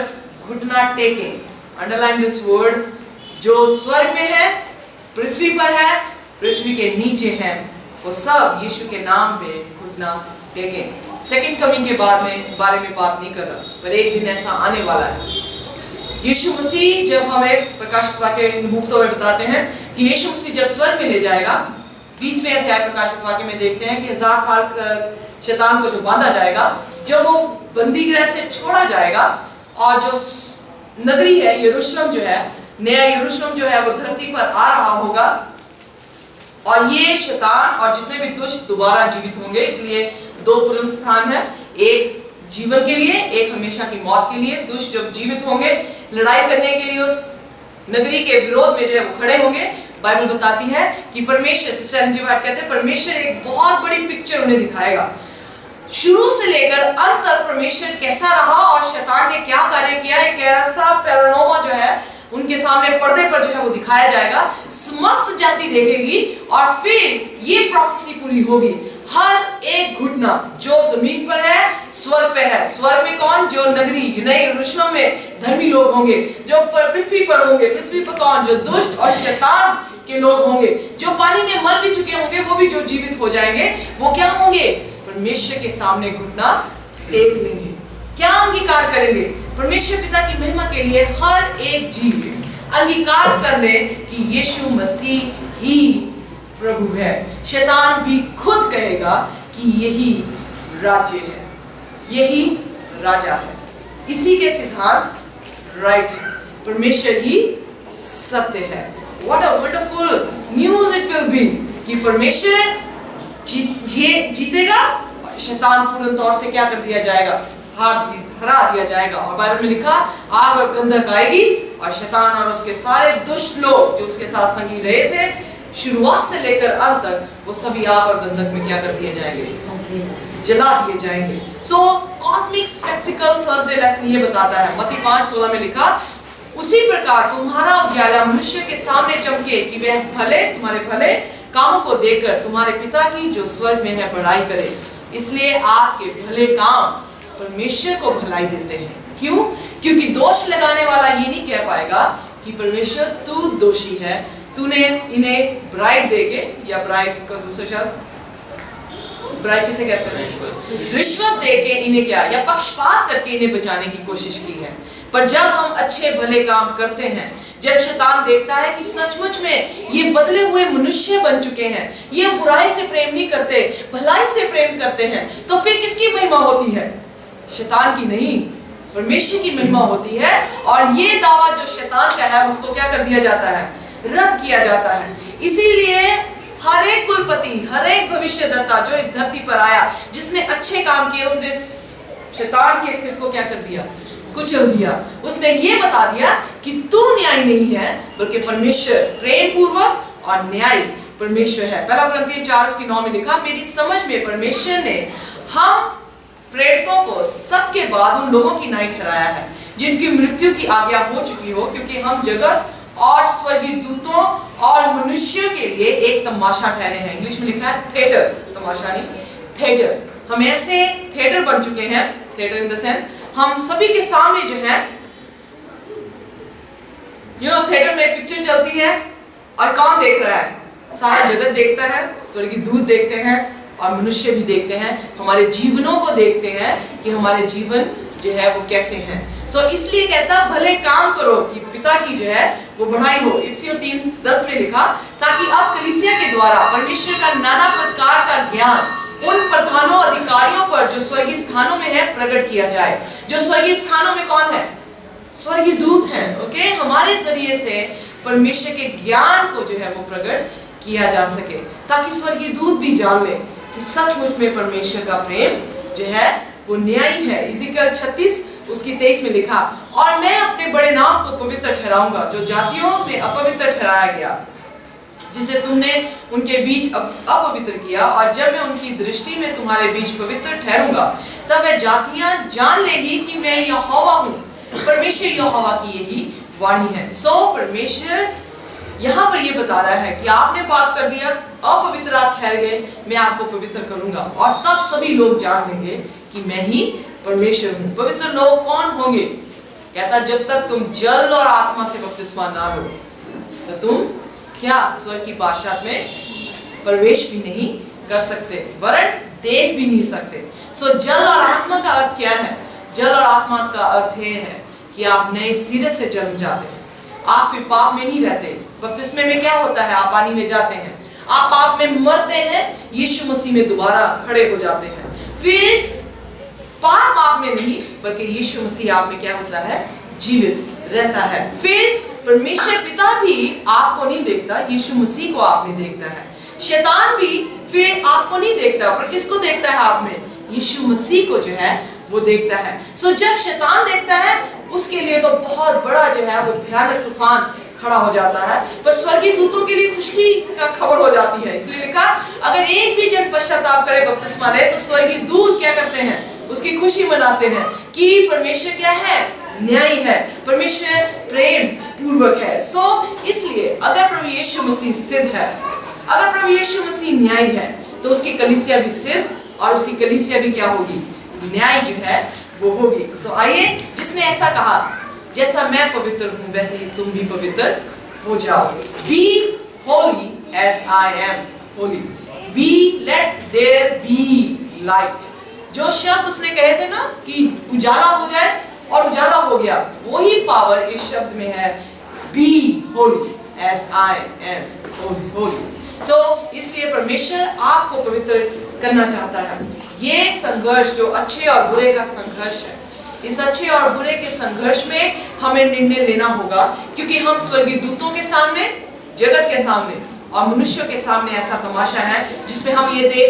घुटना टेकें। अंडरलाइन दिस वर्ड, जो स्वर्ग में है, पृथ्वी पर है, पृथ्वी के नीचे हैं, वो सब यीशु के नाम पे घुटना टेकें। सेकंड कमिंग के बारे में बात नहीं कर रहा, पर एक दिन ऐसा आने वाला है। यीशु मसीह जब हमें प्रकाशित वाक्य मुक्तों में बताते हैं कि यीशु मसीह जब स्वर्ग में ले जाएगा, 20वें अध्याय प्रकाशित वाक्य में देखते हैं कि 1000 साल शैतान को जो बांधा जाएगा, जब वो बंदी गृह से छोड़ा जाएगा और जो नगरी है यरूशलेम जो है, नया यरूशलेम जो है, वो धरती पर आ रहा होगा और ये शैतान और जितने भी दुष्ट दोबारा जीवित होंगे। इसलिए 2 पुनरुत्थान है, एक जीवन के लिए, एक हमेशा की मौत के लिए। दुष्ट जब जीवित होंगे, लड़ाई करने के लिए उस नगरी के विरोध में जो है वो खड़े होंगे। बाइबल बताती है कि परमेश्वर, सिस्टर एनजी वाइट कहते हैं, परमेश्वर एक बहुत बड़ी पिक्चर उन्हें दिखाएगा, शुरू से लेकर अंत तक परमेश्वर कैसा रहा और शैतान ने क्या कार्य किया। एक ऐसा पैरानोमा जो है उनके सामने पर्दे पर जो है वो दिखाया जाएगा, समस्त जाति देखेगी और फिर ये प्रोफेसी पूरी होगी। हर एक घुटना जो जमीन पर है, स्वर्ग पे है। स्वर्ग में कौन? जो नगरी नए यरूशलेम में धर्मी लोग होंगे। जो पृथ्वी पर होंगे, पृथ्वी पर कौन? जो दुष्ट और शैतान के लोग होंगे। जो पानी में मर भी चुके होंगे, वो भी जो जीवित हो जाएंगे, वो क्या होंगे? परमेश्वर के सामने घुटना टेक लेंगे। क्या अंगीकार करेंगे? परमेश्वर पिता की महिमा के लिए हर एक जीव अंगीकार कर ले कि यीशु मसीह ही प्रभु है। शैतान भी खुद कहेगा कि यही राज्य है, यही राजा है। इसी के सिद्धांत राइट है, परमेश्वर ही सत्य है। What a wonderful news it will be कि परमेश्वर जीतेगा और शैतान पूर्ण तौर से क्या कर दिया जाएगा? हरा दिया जाएगा। और बाइबल में लिखा, आग और गंधक आएगी और शैतान और उसके सारे दुष्ट लोग जो उसके साथ संगी रहे थे, शुरुआत से लेकर अंत तक, वो सभी आग और गंधक में क्या कर दिए जाएंगे? जला दिए जाएंगे। सो कॉस्मिक स्पेक्टिकल थर्सडे लेसन ये बताता है, मत्ती 5:16 में लिखा, उसी प्रकार तुम्हारा उजाला मनुष्य के सामने चमके कि वह तुम्हारे भले कामों को देखकर तुम्हारे पिता की जो स्वर्ग में है बड़ाई करे। इसलिए आपके भले काम परमेश्वर को भलाई देते हैं। क्यों? क्योंकि दोष लगाने वाला ये नहीं कह पाएगा कि परमेश्वर तू दोषी है, तूने इन्हें ब्राइड देके, या ब्राइड का दूसरा शब्द ब्राइड किसे कहते हैं? रिश्वत देके इन्हें क्या, या पक्षपात करके इन्हें बचाने की कोशिश की है। पर जब हम अच्छे भले काम करते हैं, जब शैतान देखता है कि सचमुच में ये बदले हुए मनुष्य बन चुके हैं, ये बुराई से प्रेम नहीं करते, भलाई से प्रेम करते हैं, तो फिर किसकी महिमा होती है? शैतान की नहीं, परमेश्वर की महिमा होती है। और ये दावा जो शैतान का है, उसको क्या कर दिया जाता है? रद्द किया जाता है। इसीलिए हर एक कुलपति, हर एक भविष्यद्वक्ता जो इस धरती पर आया, जिसने अच्छे काम किए, उसने शैतान के सिर को क्या कर दिया? कुचल दिया। उसने ये बता दिया कि तू न्यायी नहीं है, बल्कि परमेश्वर प्रेम पूर्वक और न्यायी परमेश्वर है। 1 कुरिन्थियों 4:9 में लिखा, मेरी समझ में परमेश्वर ने हम प्रेरितों को सबके बाद उन लोगों की न्यायी ठहराया है जिनकी मृत्यु की आज्ञा हो चुकी हो, क्योंकि हम जगत और स्वर्गीय दूतों और मनुष्यों के लिए एक तमाशा ठहरे हैं। इंग्लिश में लिखा है थिएटर, तमाशा नहीं, थिएटर। हम ऐसे थिएटर बन चुके हैं, थिएटर इन द सेंस हम सभी के सामने जो है, थिएटर में पिक्चर चलती है और कौन देख रहा है? सारा जगत देखता है, स्वर्गीय दूत देखते हैं और मनुष्य भी देखते हैं, हमारे जीवनों को देखते हैं कि हमारे जीवन जो है वो कैसे हैं। इसलिए कहता भले काम करो कि पिता की जो है वो बढ़ाई हो। इफिसियों 3:10 में लिखा, ताकि अब कलीसिया के द्वारा परमेश्वर का नाना प्रकार का ज्ञान उन प्रधानों अधिकारियों पर जो स्वर्गीय स्थानों में है प्रकट किया जाए। जो स्वर्गीय स्थानों में कौन है? स्वर्गीय दूत हैं। ओके, हमारे जरिए से परमेश्वर के ज्ञान को जो है वो प्रकट किया जा सके, ताकि स्वर्गीय दूत भी जान ले कि सचमुच में परमेश्वर का प्रेम जो है वो न्यायी है। इज़िकियल 36:23 में लिखा, और मैं अपने बड़े नाम को पवित्र ठहराऊंगा जो जातियों में अपवित्र ठहराया गया, जिसे तुमने उनके बीच अपवित्र किया, और जब मैं उनकी दृष्टि में तुम्हारे बीच पवित्र ठहरूंगा, तब वे जातियां जान लेगी कि मैं यहोवा हूँ। परमेश्वर यहोवा की यही वाणी है। परमेश्वर यहाँ पर ये बता रहा है कि आपने पाप कर दिया, अपवित्र आप ठहर गए, मैं आपको पवित्र करूंगा और तब सभी लोग जान लेंगे कि मैं ही परमेश्वर हूँ। पवित्र लोग कौन होंगे? कहता जब तक तुम जल और आत्मा से बपतिस्मा ना लो तो तुम क्या स्वर्ग की बादशाहत में प्रवेश भी नहीं कर सकते, वरन देख भी नहीं सकते। सो जल और आत्मा का अर्थ क्या है? जल और आत्मा का अर्थ ये है कि आप नए सिरे से जन्म जाते हैं, आप फिर पाप में नहीं रहते। बपतिस्मे में क्या होता है? आप पानी में जाते हैं, आप पाप में मरते हैं, यीशु मसीह में दोबारा खड़े हो जाते हैं। फिर पाप आप में नहीं बल्कि यीशु मसीह आप में क्या होता है? जीवित रहता है। फिर परमेश्वर पिता भी आपको नहीं देखता, यीशु मसीह को आप में देखता है। शैतान भी फिर आपको नहीं देखता, पर किसको देखता है? आप में यीशु मसीह को जो है वो देखता है। सो जब शैतान देखता है उसके लिए तो बहुत बड़ा जो है वो भयानक तूफान खड़ा हो जाता है, पर स्वर्गीय दूतों के लिए खुशी का खबर हो जाती है। इसलिए लिखा अगर एक भी जन पश्चाताप करे बपतिस्मा ले तो स्वर्गीय दूत क्या करते हैं? उसकी खुशी मनाते हैं कि परमेश्वर क्या है? न्यायी है, परमेश्वर प्रेम पूर्वक है। सो इसलिए अगर प्रभु यीशु मसीह सिद्ध है, अगर प्रभु यीशु मसीह न्यायी है तो उसकी कलीसिया भी सिद्ध और उसकी कलीसिया भी क्या होगी? न्याय जो है वो होगी। सो आइए, जिसने ऐसा कहा जैसा मैं पवित्र हूँ वैसे ही तुम भी पवित्र हो जाओ। Be holy as I am holy. Be let there be light. जो शब्द उसने कहे थे ना कि उजाला हो जाए और उजाला हो गया, वही पावर इस शब्द में है Be holy as I am holy. So इसलिए परमेश्वर आपको पवित्र करना चाहता है। ये संघर्ष जो अच्छे और बुरे का संघर्ष है, इस अच्छे और बुरे के संघर्ष में हमें निर्णय लेना होगा, क्योंकि हम स्वर्गीय दूतों के सामने, जगत के सामने और मनुष्यों के सामने ऐसा तमाशा है जिसमें हम ये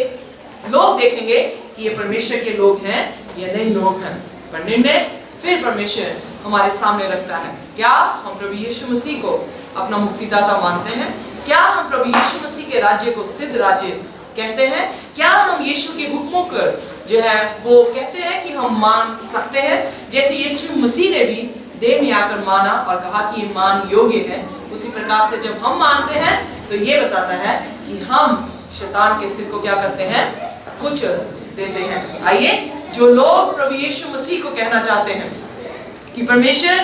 लोग देखेंगे कि ये परमेश्वर के लोग हैं या नहीं लोग हैं। पर निर्णय फिर परमेश्वर हमारे सामने रखता है। क्या हम प्रभु यीशु मसीह को अपना मुक्तिदाता मानते हैं? क्या हम प्रभु यीशु मसीह के राज्य को सिद्ध राज्य कहते हैं? क्या हम यीशु के हुक्मों को जो है वो कहते हैं कि हम मान सकते हैं, जैसे यीशु मसीह ने भी देह में आकर माना और कहा कि ये मान योग्य है? उसी प्रकार से जब हम मानते हैं तो ये बताता है कि हम शैतान के सिर को क्या करते हैं? कुचल देते हैं। आइए, जो लोग प्रभु यीशु मसीह को कहना चाहते हैं कि परमेश्वर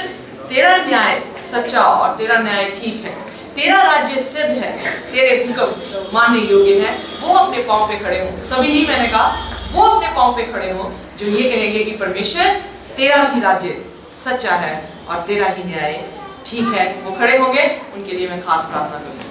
तेरा न्याय सच्चा और तेरा न्याय ठीक है, तेरा राज्य सिद्ध है, तेरे हुक्म मानने योग्य है, वो अपने पांव पे खड़े हों। सभी नहीं, मैंने कहा वो अपने पांव पे खड़े हों जो ये कहेंगे कि परमेश्वर तेरा ही राज्य सच्चा है और तेरा ही न्याय ठीक है। वो खड़े होंगे, उनके लिए मैं खास प्रार्थना करूँगा।